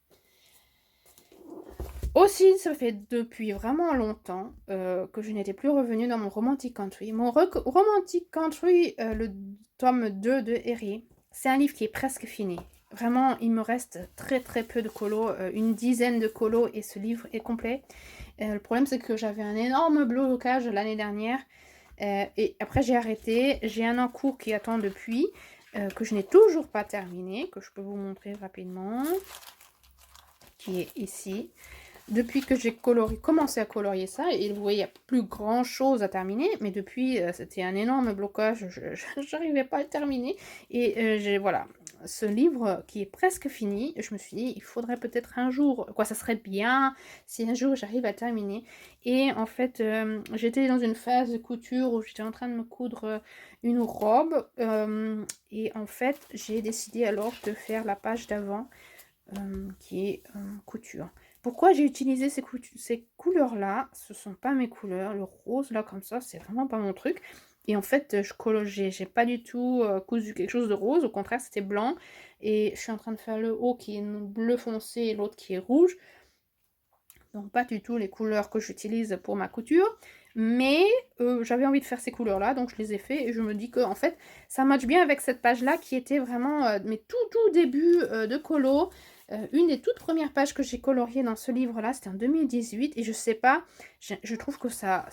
Speaker 1: Aussi, ça fait depuis vraiment longtemps que je n'étais plus revenue dans mon Romantic Country. Mon Romantic Country, le tome 2 de Harry, c'est un livre qui est presque fini. Vraiment, il me reste très très peu de colos, une dizaine de colos et ce livre est complet. Le problème, c'est que j'avais un énorme blocage l'année dernière et après j'ai arrêté. J'ai un en cours qui attend depuis, que je n'ai toujours pas terminé, que je peux vous montrer rapidement, qui est ici. Depuis que j'ai commencé à colorier ça, et vous voyez, il n'y a plus grand chose à terminer, mais depuis, c'était un énorme blocage, je n'arrivais pas à le terminer. Et j'ai, voilà, ce livre qui est presque fini, je me suis dit, il faudrait peut-être un jour, quoi, ça serait bien si un jour j'arrive à terminer. Et en fait, j'étais dans une phase de couture où j'étais en train de me coudre une robe, et en fait, j'ai décidé alors de faire la page d'avant, qui est couture. Pourquoi j'ai utilisé ces couleurs-là? Ce sont pas mes couleurs. Le rose, là, comme ça, c'est vraiment pas mon truc. Et en fait, j'ai pas du tout cousu quelque chose de rose. Au contraire, c'était blanc. Et je suis en train de faire le haut qui est bleu foncé et l'autre qui est rouge. Donc, pas du tout les couleurs que j'utilise pour ma couture. Mais j'avais envie de faire ces couleurs-là, donc je les ai fait. Et je me dis que, en fait, ça match bien avec cette page-là qui était vraiment mes tout début de colo. Une des toutes premières pages que j'ai coloriées dans ce livre-là, c'était en 2018. Et je sais pas, je trouve que ça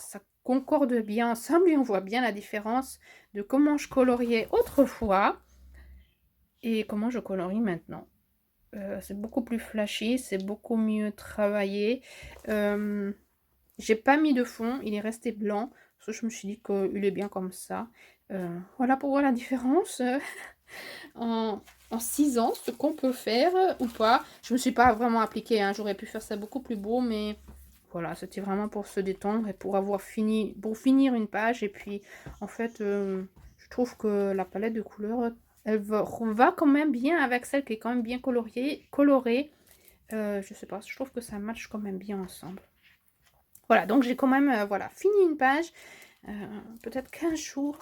Speaker 1: concorde bien ensemble et on voit bien la différence de comment je coloriais autrefois et comment je colorie maintenant. C'est beaucoup plus flashy, c'est beaucoup mieux travaillé. J'ai pas mis de fond, il est resté blanc. Parce que je me suis dit qu'il est bien comme ça. Voilà pour voir la différence. En 6 ans, ce qu'on peut faire ou pas. Je me suis pas vraiment appliquée, hein. J'aurais pu faire ça beaucoup plus beau, mais voilà, c'était vraiment pour se détendre et pour avoir fini, pour finir une page. Et puis, en fait, je trouve que la palette de couleurs, elle va quand même bien avec celle qui est quand même bien colorée. Je sais pas, je trouve que ça match quand même bien ensemble. Voilà, donc j'ai quand même voilà, fini une page. Peut-être 15 jours,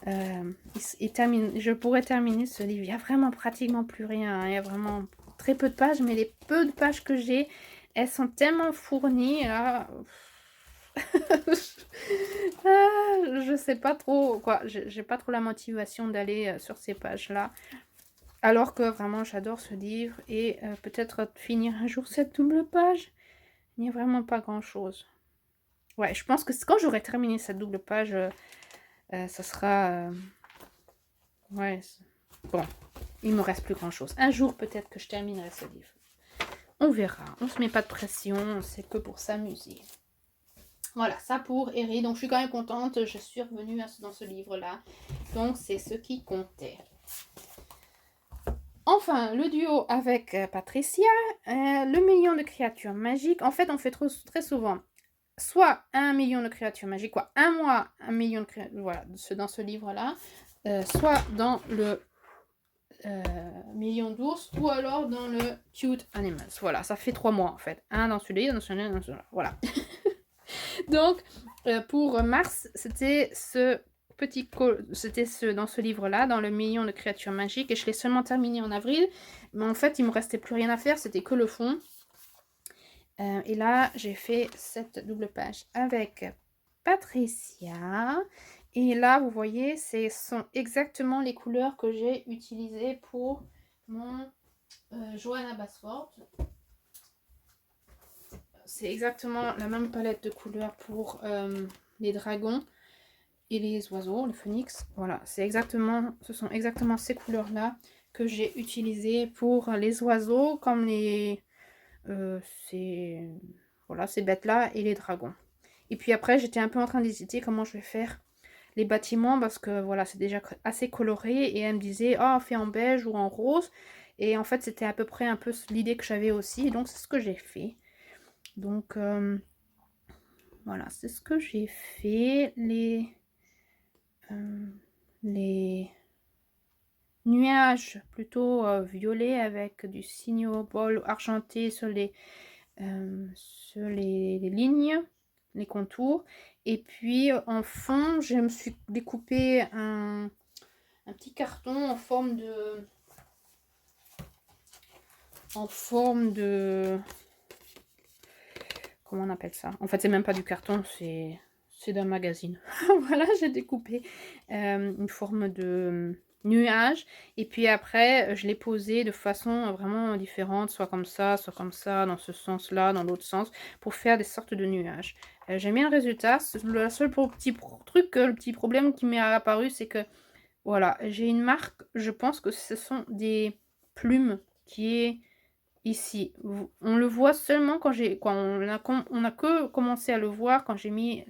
Speaker 1: je pourrais terminer ce livre. Il n'y a vraiment pratiquement plus rien, hein. Il y a vraiment très peu de pages, mais les peu de pages que j'ai, elles sont tellement fournies. Là. Je sais pas trop, quoi. J'ai pas trop la motivation d'aller sur ces pages-là. Alors que vraiment, j'adore ce livre. Et peut-être finir un jour cette double page. Il n'y a vraiment pas grand-chose. Ouais, je pense que quand j'aurai terminé cette double page, ça sera... ouais, bon, il me reste plus grand-chose. Un jour, peut-être que je terminerai ce livre. On verra. On se met pas de pression. C'est que pour s'amuser. Voilà, ça pour Harry. Donc, je suis quand même contente. Je suis revenue dans ce livre-là. Donc, c'est ce qui comptait. Enfin, le duo avec Patricia. Le million de créatures magiques. En fait, on fait très souvent soit 1 million de créatures magiques, quoi, un mois, 1 million de créatures, voilà, dans ce livre-là, soit dans le million d'ours, ou alors dans le cute animals. Voilà, ça fait 3 mois en fait. Un dans celui-là, dans celui-là, dans celui-là. Voilà. Donc, pour mars, c'était dans ce livre-là, dans le million de créatures magiques, et je l'ai seulement terminé en avril, mais en fait, il me restait plus rien à faire, c'était que le fond. Et là, j'ai fait cette double page avec Patricia. Et là, vous voyez, ce sont exactement les couleurs que j'ai utilisées pour mon Johanna Basford. C'est exactement la même palette de couleurs pour les dragons et les oiseaux, le phoenix. Voilà, ce sont exactement ces couleurs-là que j'ai utilisées pour les oiseaux, comme ces bêtes-là et les dragons. Et puis après, j'étais un peu en train d'hésiter comment je vais faire les bâtiments parce que voilà, c'est déjà assez coloré et elle me disait: «Oh, fais en beige ou en rose» et en fait, c'était à peu près un peu l'idée que j'avais aussi, et donc c'est ce que j'ai fait. Donc voilà, c'est ce que j'ai fait. Les nuages plutôt violets avec du cinnamon argenté sur les lignes, les contours. Et puis en fond, je me suis découpé un petit carton en forme de comment on appelle ça? En fait, c'est même pas du carton, c'est d'un magazine. Voilà, j'ai découpé une forme de nuage. Et puis après, je l'ai posé de façon vraiment différente, soit comme ça, dans ce sens-là, dans l'autre sens, pour faire des sortes de nuages. J'aime bien le résultat. Le seul truc, le petit problème qui m'est apparu, c'est que, voilà, j'ai une marque, je pense que ce sont des plumes qui est ici. On le voit seulement quand on a que commencé à le voir quand j'ai mis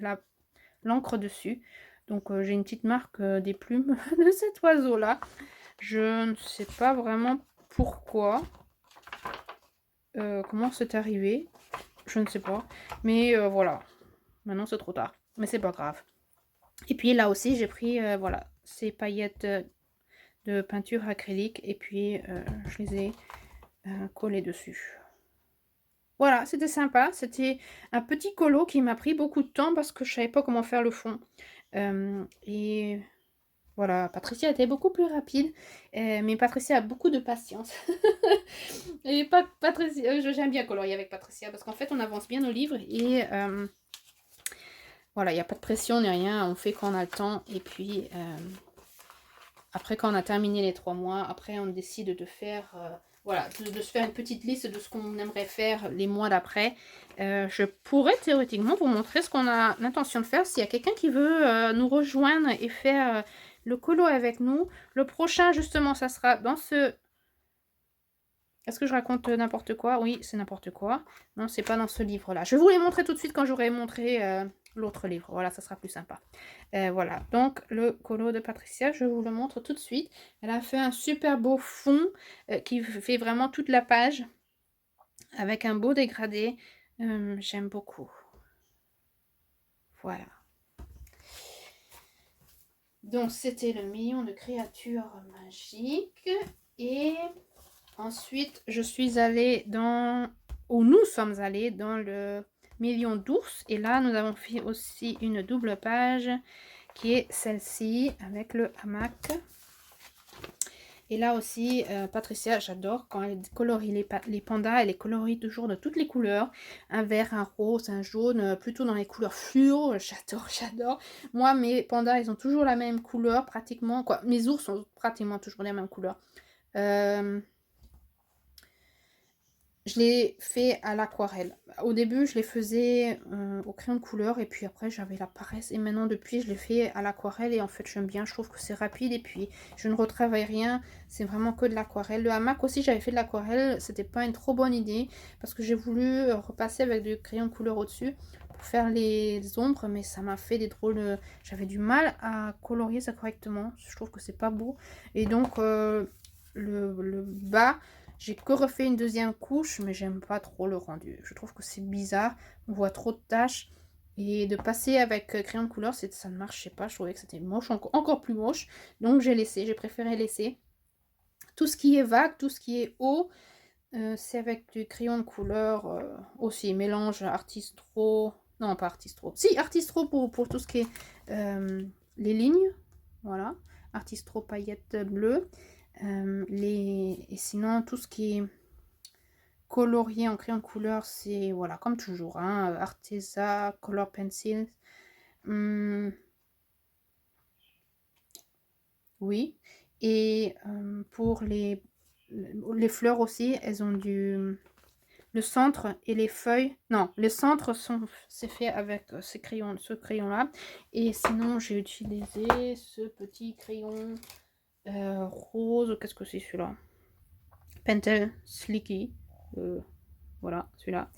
Speaker 1: l'encre dessus. Donc j'ai une petite marque des plumes de cet oiseau-là. Je ne sais pas vraiment pourquoi. Comment c'est arrivé. Je ne sais pas. Mais voilà. Maintenant c'est trop tard. Mais c'est pas grave. Et puis là aussi j'ai pris voilà, ces paillettes de peinture acrylique. Et puis je les ai collées dessus. Voilà, c'était sympa. C'était un petit colo qui m'a pris beaucoup de temps parce que je savais pas comment faire le fond. Et voilà, Patricia était beaucoup plus rapide, mais Patricia a beaucoup de patience. Et Patricia, j'aime bien colorier avec Patricia parce qu'en fait, on avance bien nos livres et voilà, il n'y a pas de pression ni rien. On fait quand on a le temps et puis après, quand on a terminé les 3 mois, après, on décide de faire voilà, de se faire une petite liste de ce qu'on aimerait faire les mois d'après. Je pourrais théoriquement vous montrer ce qu'on a l'intention de faire. S'il y a quelqu'un qui veut nous rejoindre et faire le colo avec nous. Le prochain, justement, ça sera dans ce... Est-ce que je raconte n'importe quoi? Oui, c'est n'importe quoi. Non, c'est pas dans ce livre-là. Je vais vous les montrer tout de suite quand j'aurai montré l'autre livre. Voilà, ça sera plus sympa. Voilà, donc le colo de Patricia, je vous le montre tout de suite. Elle a fait un super beau fond qui fait vraiment toute la page avec un beau dégradé. J'aime beaucoup. Voilà. Donc, c'était le million de créatures magiques. Et ensuite, je suis allée nous sommes allés dans le million d'ours. Et là, nous avons fait aussi une double page qui est celle-ci avec le hamac. Et là aussi, Patricia, j'adore quand elle colorie les pandas. Elle les colorie toujours de toutes les couleurs. Un vert, un rose, un jaune, plutôt dans les couleurs fluo. J'adore, j'adore. Moi, mes pandas, ils ont toujours la même couleur, pratiquement. Quoi. Mes ours ont pratiquement toujours la même couleur. Je l'ai fait à l'aquarelle. Au début, je les faisais au crayon de couleur et puis après, j'avais la paresse. Et maintenant, depuis, je les fais à l'aquarelle et en fait, j'aime bien. Je trouve que c'est rapide et puis je ne retravaille rien. C'est vraiment que de l'aquarelle. Le hamac aussi, j'avais fait de l'aquarelle. C'était pas une trop bonne idée parce que j'ai voulu repasser avec du crayon de couleur au-dessus pour faire les ombres, mais ça m'a fait des drôles de... J'avais du mal à colorier ça correctement. Je trouve que c'est pas beau. Et donc, le bas... J'ai que refait une deuxième couche, mais j'aime pas trop le rendu. Je trouve que c'est bizarre. On voit trop de taches. Et de passer avec crayon de couleur, ça ne marchait pas. Je trouvais que c'était moche, encore plus moche. Donc j'ai laissé, j'ai préféré laisser. Tout ce qui est vague, tout ce qui est haut, c'est avec du crayon de couleur aussi. Mélange Artistro. Non, pas Artistro. Si, Artistro pour tout ce qui est les lignes. Voilà. Artistro paillettes bleues. Et sinon, tout ce qui est colorié en crayon de couleur, c'est, voilà, comme toujours, hein, Arteza, Color Pencil. Oui. Et pour les fleurs aussi, elles ont le centre et les feuilles. Non, les centres c'est fait avec ce crayon-là. Et sinon, j'ai utilisé ce petit crayon rose. Qu'est-ce que c'est celui-là? Pentel Slicky. Voilà, celui-là.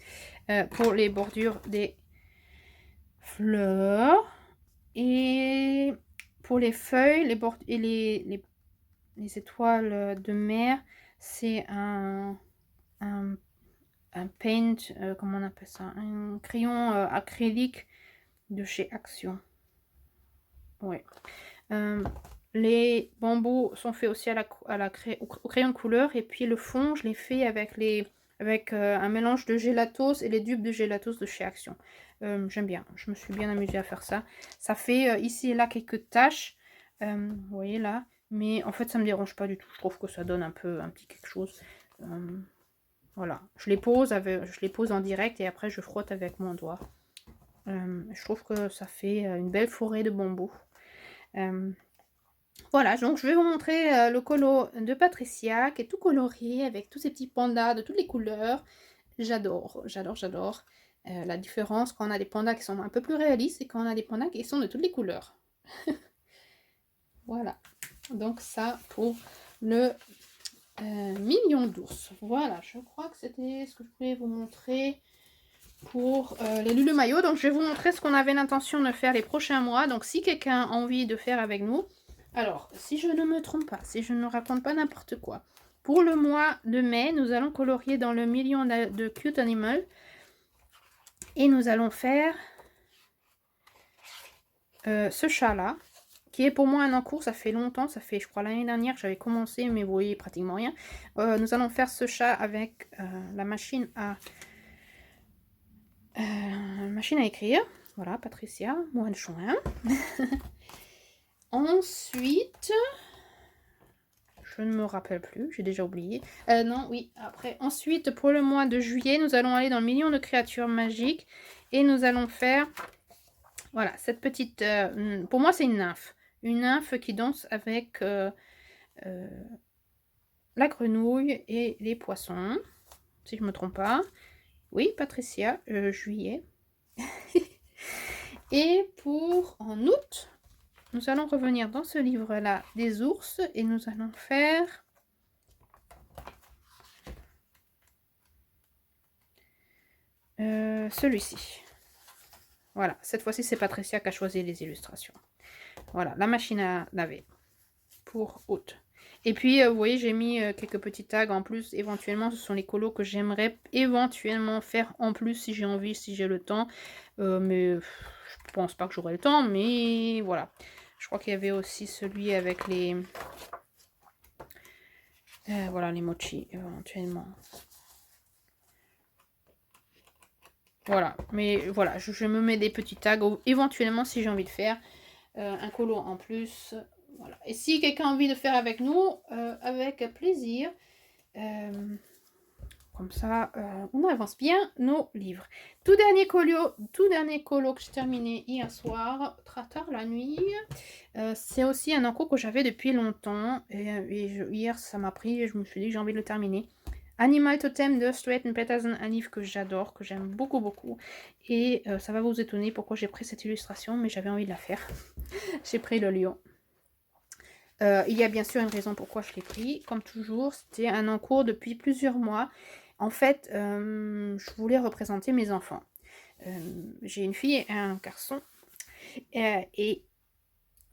Speaker 1: Pour les bordures des fleurs. Et Pour les feuilles et les étoiles de mer, c'est un paint, comment on appelle ça? Un crayon acrylique de chez Action. Ouais. Les bambous sont faits aussi au crayon de couleur. Et puis le fond, je l'ai fait avec un mélange de gélatos et les dupes de gélatos de chez Action. J'aime bien. Je me suis bien amusée à faire ça. Ça fait ici et là quelques taches. Vous voyez là. Mais en fait, ça me dérange pas du tout. Je trouve que ça donne un petit quelque chose. Voilà. Je les pose en direct et après je frotte avec mon doigt. Je trouve que ça fait une belle forêt de bambous. Voilà, donc je vais vous montrer le colo de Patricia qui est tout coloré avec tous ces petits pandas de toutes les couleurs. J'adore, j'adore, j'adore la différence quand on a des pandas qui sont un peu plus réalistes et quand on a des pandas qui sont de toutes les couleurs. Voilà, donc ça pour le million d'ours. Voilà, je crois que c'était ce que je voulais vous montrer pour les Lulu Maillot. Donc je vais vous montrer ce qu'on avait l'intention de faire les prochains mois. Donc si quelqu'un a envie de faire avec nous, alors si je ne me trompe pas, si je ne raconte pas n'importe quoi, pour le mois de mai, nous allons colorier dans le million de Cute Animal et nous allons faire ce chat là qui est pour moi un en cours. Ça fait longtemps, ça fait je crois l'année dernière j'avais commencé, mais vous voyez pratiquement rien. Nous allons faire ce chat avec la machine à écrire. Voilà, Patricia, mois de juin. Ensuite, je ne me rappelle plus, j'ai déjà oublié. Non, oui, après. Ensuite, pour le mois de juillet, nous allons aller dans le million de créatures magiques. Et nous allons faire, voilà, cette petite... pour moi, c'est une nymphe. Une nymphe qui danse avec la grenouille et les poissons. Si je ne me trompe pas. Oui, Patricia, juillet. Et pour en août, nous allons revenir dans ce livre-là des ours et nous allons faire celui-ci. Voilà, cette fois-ci c'est Patricia qui a choisi les illustrations. Voilà, la machine à laver pour août. Et puis, vous voyez, j'ai mis quelques petits tags en plus. Éventuellement, ce sont les colos que j'aimerais éventuellement faire en plus si j'ai envie, si j'ai le temps. Mais je pense pas que j'aurai le temps, mais voilà. Je crois qu'il y avait aussi celui avec les... voilà, les mochis, éventuellement. Voilà, mais voilà, je me mets des petits tags, éventuellement, si j'ai envie de faire un colo en plus. Voilà. Et si quelqu'un a envie de faire avec nous, avec plaisir. Comme ça, on avance bien nos livres. Tout dernier colo que j'ai terminé hier soir, très tard la nuit. C'est aussi un encours que j'avais depuis longtemps. Hier, ça m'a pris et je me suis dit que j'ai envie de le terminer. Animal Totem de Stratton Peterson, un livre que j'adore, que j'aime beaucoup, beaucoup. Et ça va vous étonner pourquoi j'ai pris cette illustration, mais j'avais envie de la faire. J'ai pris le lion. Il y a bien sûr une raison pourquoi je l'ai pris. Comme toujours, c'était un encours depuis plusieurs mois. En fait, je voulais représenter mes enfants. J'ai une fille et un garçon. Et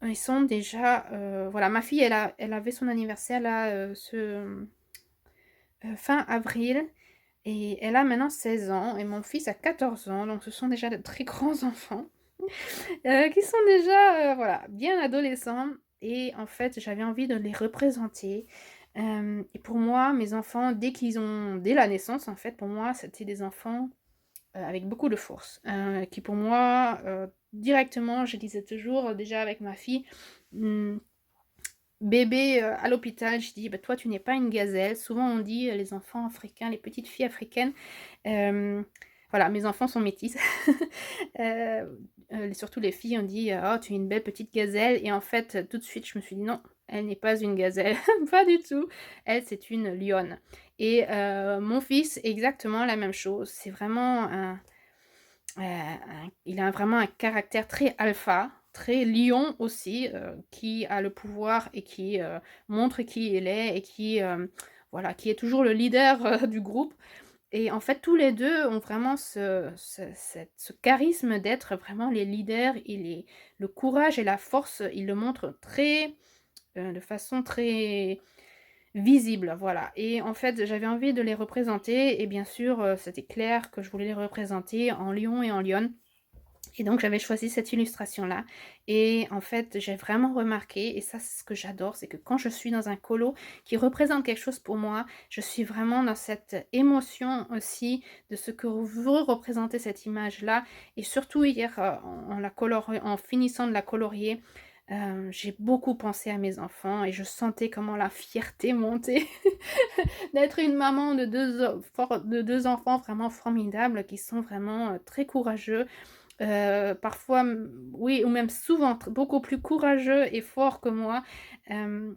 Speaker 1: ils sont déjà... voilà, ma fille, elle avait son anniversaire là, fin avril. Et elle a maintenant 16 ans. Et mon fils a 14 ans. Donc ce sont déjà de très grands enfants. Qui sont déjà voilà, bien adolescents. Et en fait, j'avais envie de les représenter. Et pour moi, mes enfants, dès la naissance, en fait, pour moi, c'était des enfants avec beaucoup de force. Qui pour moi, directement, je disais toujours, déjà avec ma fille, bébé à l'hôpital, je dis, bah, toi, tu n'es pas une gazelle. Souvent, on dit, les enfants africains, les petites filles africaines, voilà, mes enfants sont métis. Surtout les filles, on dit, oh, tu es une belle petite gazelle. Et en fait, tout de suite, je me suis dit, non, elle n'est pas une gazelle. Pas du tout. Elle, c'est une lionne. Et mon fils, exactement la même chose. C'est vraiment il a vraiment un caractère très alpha, très lion aussi, qui a le pouvoir et qui montre qui il est et qui, voilà, qui est toujours le leader du groupe. Et en fait, tous les 2 ont vraiment ce charisme d'être vraiment les leaders et le courage et la force, ils le montrent de façon très visible, voilà. Et en fait, j'avais envie de les représenter et bien sûr, c'était clair que je voulais les représenter en lion et en lionne. Et donc j'avais choisi cette illustration-là et en fait, j'ai vraiment remarqué et ça, c'est ce que j'adore, c'est que quand je suis dans un colo qui représente quelque chose pour moi, je suis vraiment dans cette émotion aussi de ce que veut représenter cette image-là. Et surtout hier, en finissant de la colorier, j'ai beaucoup pensé à mes enfants et je sentais comment la fierté montait d'être une maman de 2 enfants vraiment formidables qui sont vraiment, très courageux. Parfois, oui, ou même souvent beaucoup plus courageux et forts que moi,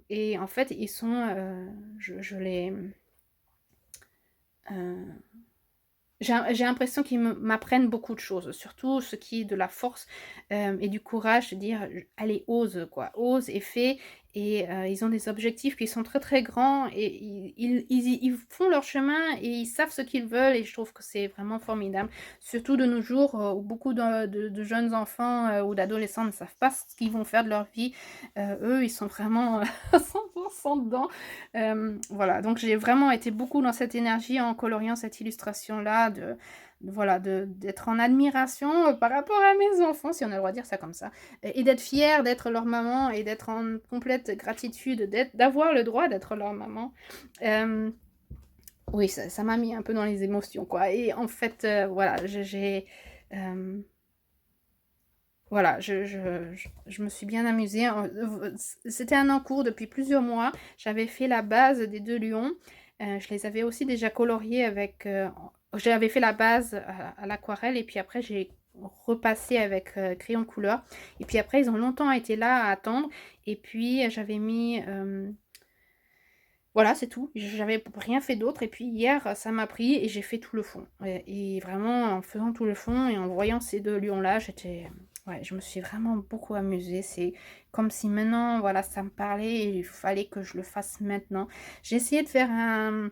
Speaker 1: et en fait, ils sont, je les, j'ai l'impression qu'ils m'apprennent beaucoup de choses, surtout ce qui est de la force, et du courage de dire: «Allez, ose quoi, ose et fais». Et ils ont des objectifs qui sont très, très grands et ils font leur chemin et ils savent ce qu'ils veulent et je trouve que c'est vraiment formidable. Surtout de nos jours, où beaucoup de jeunes enfants, ou d'adolescents ne savent pas ce qu'ils vont faire de leur vie. Eux, ils sont vraiment, à 100 dedans. Voilà, donc j'ai vraiment été beaucoup dans cette énergie en coloriant cette illustration-là voilà, d'être en admiration, par rapport à mes enfants, si on a le droit de dire ça comme ça, et d'être fière d'être leur maman et d'être en complète gratitude d'avoir le droit d'être leur maman. Hem, oui, ça m'a mis un peu dans les émotions, quoi. Et en fait, voilà, hem voilà, je me suis bien amusée, c'était un en cours depuis plusieurs mois. J'avais fait la base des 2 lions, je les avais aussi déjà coloriés avec, j'avais fait la base à l'aquarelle et puis après j'ai repassé avec, crayon de couleur et puis après ils ont longtemps été là à attendre et puis j'avais mis, voilà, c'est tout. J'avais rien fait d'autre et puis hier, ça m'a pris et j'ai fait tout le fond. Et vraiment en faisant tout le fond et en voyant ces 2 lions-là, ouais, je me suis vraiment beaucoup amusée. C'est comme si maintenant, voilà, ça me parlait et il fallait que je le fasse maintenant. J'ai essayé de faire un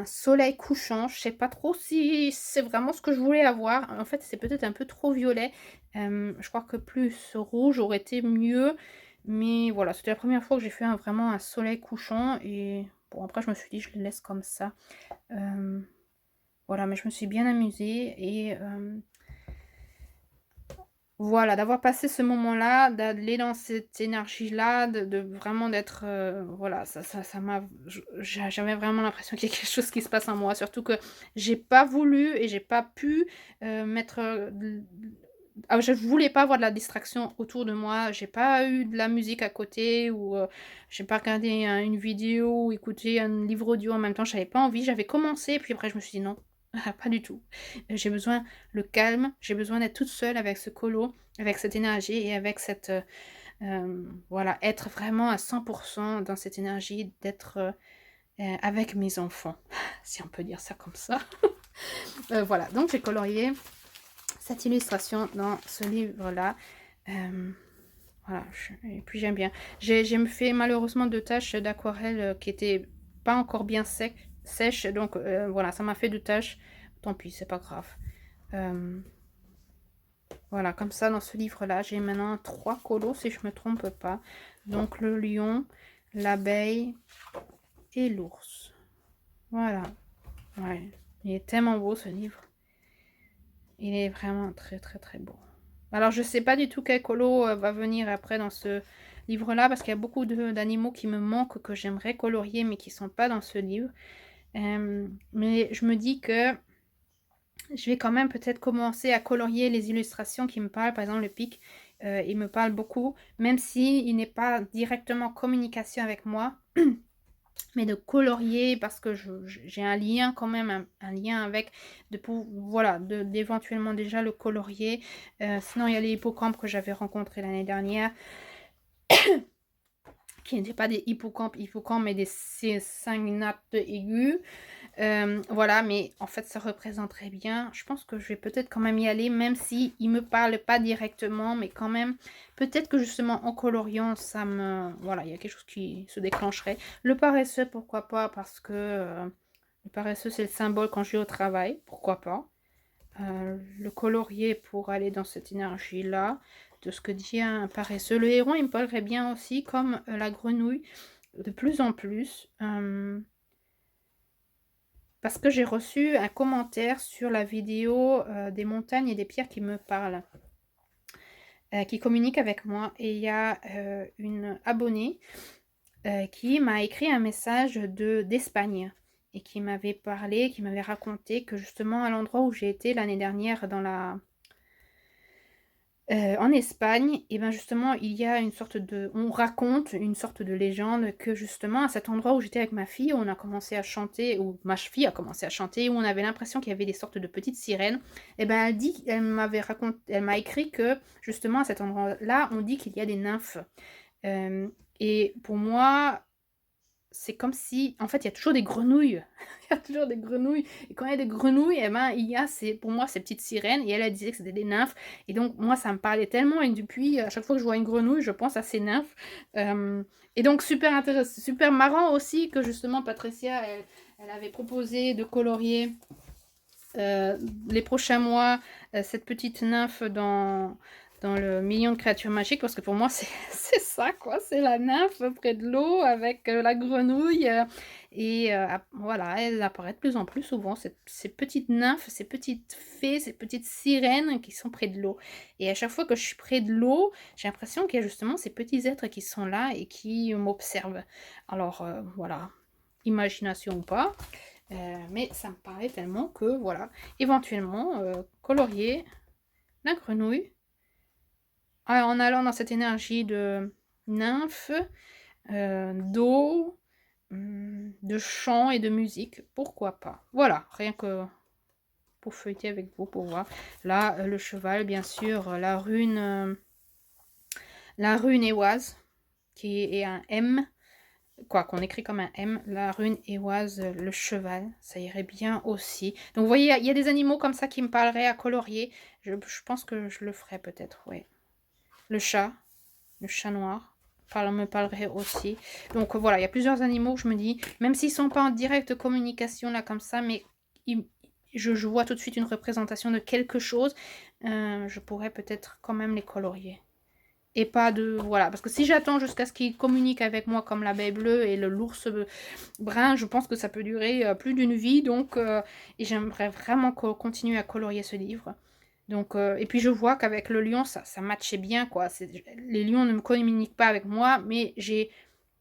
Speaker 1: soleil couchant. Je sais pas trop si c'est vraiment ce que je voulais avoir. En fait, c'est peut-être un peu trop violet. Je crois que plus rouge aurait été mieux. Mais voilà, c'était la première fois que j'ai fait vraiment un soleil couchant. Et bon, après, je me suis dit, je le laisse comme ça. Voilà, mais je me suis bien amusée. Et voilà, d'avoir passé ce moment-là, d'aller dans cette énergie-là, de vraiment d'être, voilà, ça m'a j'avais vraiment l'impression qu'il y a quelque chose qui se passe en moi. Surtout que j'ai pas voulu et j'ai pas pu, mettre, je voulais pas avoir de la distraction autour de moi. J'ai pas eu de la musique à côté ou, j'ai pas regardé une vidéo ou écouté un livre audio en même temps. J'avais pas envie. J'avais commencé, puis après je me suis dit: «Non, pas du tout. J'ai besoin le calme, j'ai besoin d'être toute seule avec ce colo, avec cette énergie et avec cette, voilà, être vraiment à 100 dans cette énergie d'être, avec mes enfants, si on peut dire ça comme ça. Voilà, donc j'ai colorié cette illustration dans ce livre-là. Voilà, et puis j'aime bien. J'ai me fait malheureusement 2 taches d'aquarelle, qui étaient pas encore bien sèches, donc voilà, ça m'a fait 2 taches. Tant pis, c'est pas grave. Hem, voilà, comme ça, dans ce livre-là, j'ai maintenant 3 colos, si je me trompe pas. Donc le lion, l'abeille et l'ours. Voilà, ouais. Il est tellement beau ce livre. Il est vraiment très, très, très beau. Alors je sais pas du tout quel colo, va venir après dans ce livre-là, parce qu'il y a beaucoup d'animaux qui me manquent, que j'aimerais colorier, mais qui sont pas dans ce livre. Mais je me dis que je vais quand même peut-être commencer à colorier les illustrations qui me parlent. Par exemple, le pic, il me parle beaucoup, même s'il n'est pas directement en communication avec moi, mais de colorier parce que j'ai un lien quand même, un lien avec, voilà, d'éventuellement déjà le colorier. Sinon, il y a les hippocampes que j'avais rencontrés l'année dernière, qui n'étaient pas des hippocampes, mais des cygnates aigus. Voilà, mais en fait, ça représenterait bien. Je pense que je vais peut-être quand même y aller, même si il me parle pas directement, mais quand même, peut-être que justement en coloriant, voilà, il y a quelque chose qui se déclencherait. Le paresseux, pourquoi pas, parce que Le paresseux, c'est le symbole quand je vais au travail, pourquoi pas. Le colorier pour aller dans cette énergie-là, de ce que dit un paresseux. Le héron, il me parlerait bien aussi, comme la grenouille, de plus en plus. Parce que j'ai reçu un commentaire sur la vidéo des montagnes et des pierres qui me parlent, qui communiquent avec moi. Et il y a une abonnée qui m'a écrit un message d'Espagne et qui m'avait parlé, qui m'avait raconté que justement à l'endroit où j'ai été l'année dernière en Espagne, et ben justement il y a une sorte de, on raconte une sorte de légende que justement à cet endroit où j'étais avec ma fille, on a commencé à chanter, ou ma fille a commencé à chanter, où on avait l'impression qu'il y avait des sortes de petites sirènes. Et ben elle m'avait raconté, elle m'a écrit que justement à cet endroit-là, on dit qu'il y a des nymphes. Et pour moi, c'est comme si, en fait, il y a toujours des grenouilles. Il y a toujours des grenouilles. Et quand il y a des grenouilles, eh ben, il y a, pour moi, ces petites sirènes. Et elle disait que c'était des nymphes. Et donc, moi, ça me parlait tellement. Et depuis, à chaque fois que je vois une grenouille, je pense à ces nymphes. Et donc, super intéressant, super marrant aussi que justement, Patricia, elle avait proposé de colorier les prochains mois cette petite nymphe dans le million de créatures magiques, parce que pour moi c'est ça quoi, c'est la nymphe près de l'eau avec la grenouille voilà, elle apparaît de plus en plus souvent, ces petites nymphes, ces petites fées, ces petites sirènes qui sont près de l'eau. Et à chaque fois que je suis près de l'eau, j'ai l'impression qu'il y a justement ces petits êtres qui sont là et qui m'observent. Alors voilà, imagination ou pas, mais ça me paraît tellement que voilà, éventuellement colorier la grenouille en allant dans cette énergie de nymphe, d'eau, de chant et de musique, pourquoi pas. Voilà, rien que pour feuilleter avec vous, pour voir. Là, le cheval, bien sûr, la rune éoise, qui est un M, quoi, qu'on écrit comme un M, la rune éoise, le cheval, ça irait bien aussi. Donc vous voyez, il y a des animaux comme ça qui me parleraient à colorier. Je pense que je le ferai peut-être, oui. Le chat noir, me parlerait aussi. Donc voilà, il y a plusieurs animaux que je me dis, même s'ils sont pas en directe communication là comme ça, mais je vois tout de suite une représentation de quelque chose, je pourrais peut-être quand même les colorier. Et pas de... Voilà, parce que si j'attends jusqu'à ce qu'ils communiquent avec moi comme l'abeille bleue et l'ours brun, je pense que ça peut durer plus d'une vie. Donc, et j'aimerais vraiment continuer à colorier ce livre. Donc, et puis je vois qu'avec le lion, ça matchait bien, quoi. Les lions ne me communiquent pas avec moi, mais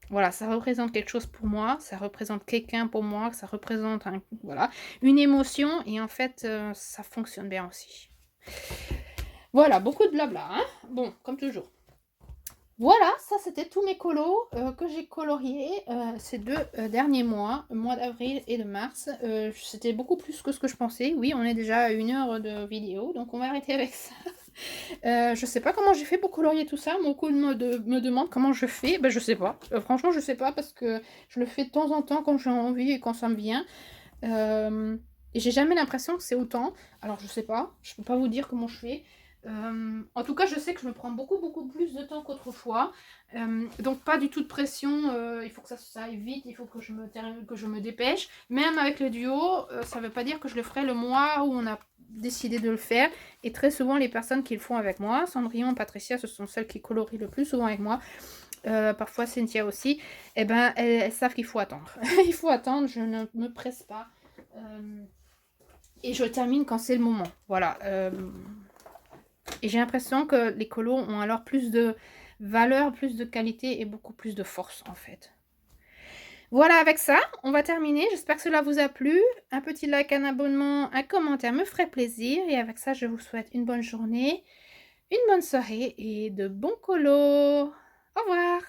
Speaker 1: voilà, ça représente quelque chose pour moi, ça représente quelqu'un pour moi, ça représente voilà, une émotion, et en fait, ça fonctionne bien aussi. Voilà, beaucoup de blabla, hein. Bon, comme toujours. Voilà, ça c'était tous mes colos que j'ai coloriés ces 2 derniers mois, le mois d'avril et de mars. C'était beaucoup plus que ce que je pensais. Oui, on est déjà à 1 heure de vidéo, donc on va arrêter avec ça. Je sais pas comment j'ai fait pour colorier tout ça. Beaucoup me demandent comment je fais. Ben je sais pas. Franchement, je sais pas parce que je le fais de temps en temps quand j'ai envie et quand ça me vient. Et j'ai jamais l'impression que c'est autant. Alors je sais pas. Je peux pas vous dire comment je fais. En tout cas, je sais que je me prends beaucoup plus de temps qu'autrefois. Donc pas du tout de pression. Il faut que ça aille vite. Il faut que je me dépêche. Même avec le duo, ça veut pas dire que je le ferai le mois où on a décidé de le faire. Et très souvent, les personnes qui le font avec moi, Cendrillon, Patricia, ce sont celles qui colorient le plus souvent avec moi. Parfois Cynthia aussi. Et ben, elles savent qu'il faut attendre. Il faut attendre. Je ne me presse pas. Et je termine quand c'est le moment. Voilà. Et j'ai l'impression que les colos ont alors plus de valeur, plus de qualité et beaucoup plus de force en fait. Voilà, avec ça, on va terminer. J'espère que cela vous a plu. Un petit like, un abonnement, un commentaire me ferait plaisir. Et avec ça, je vous souhaite une bonne journée, une bonne soirée et de bons colos. Au revoir!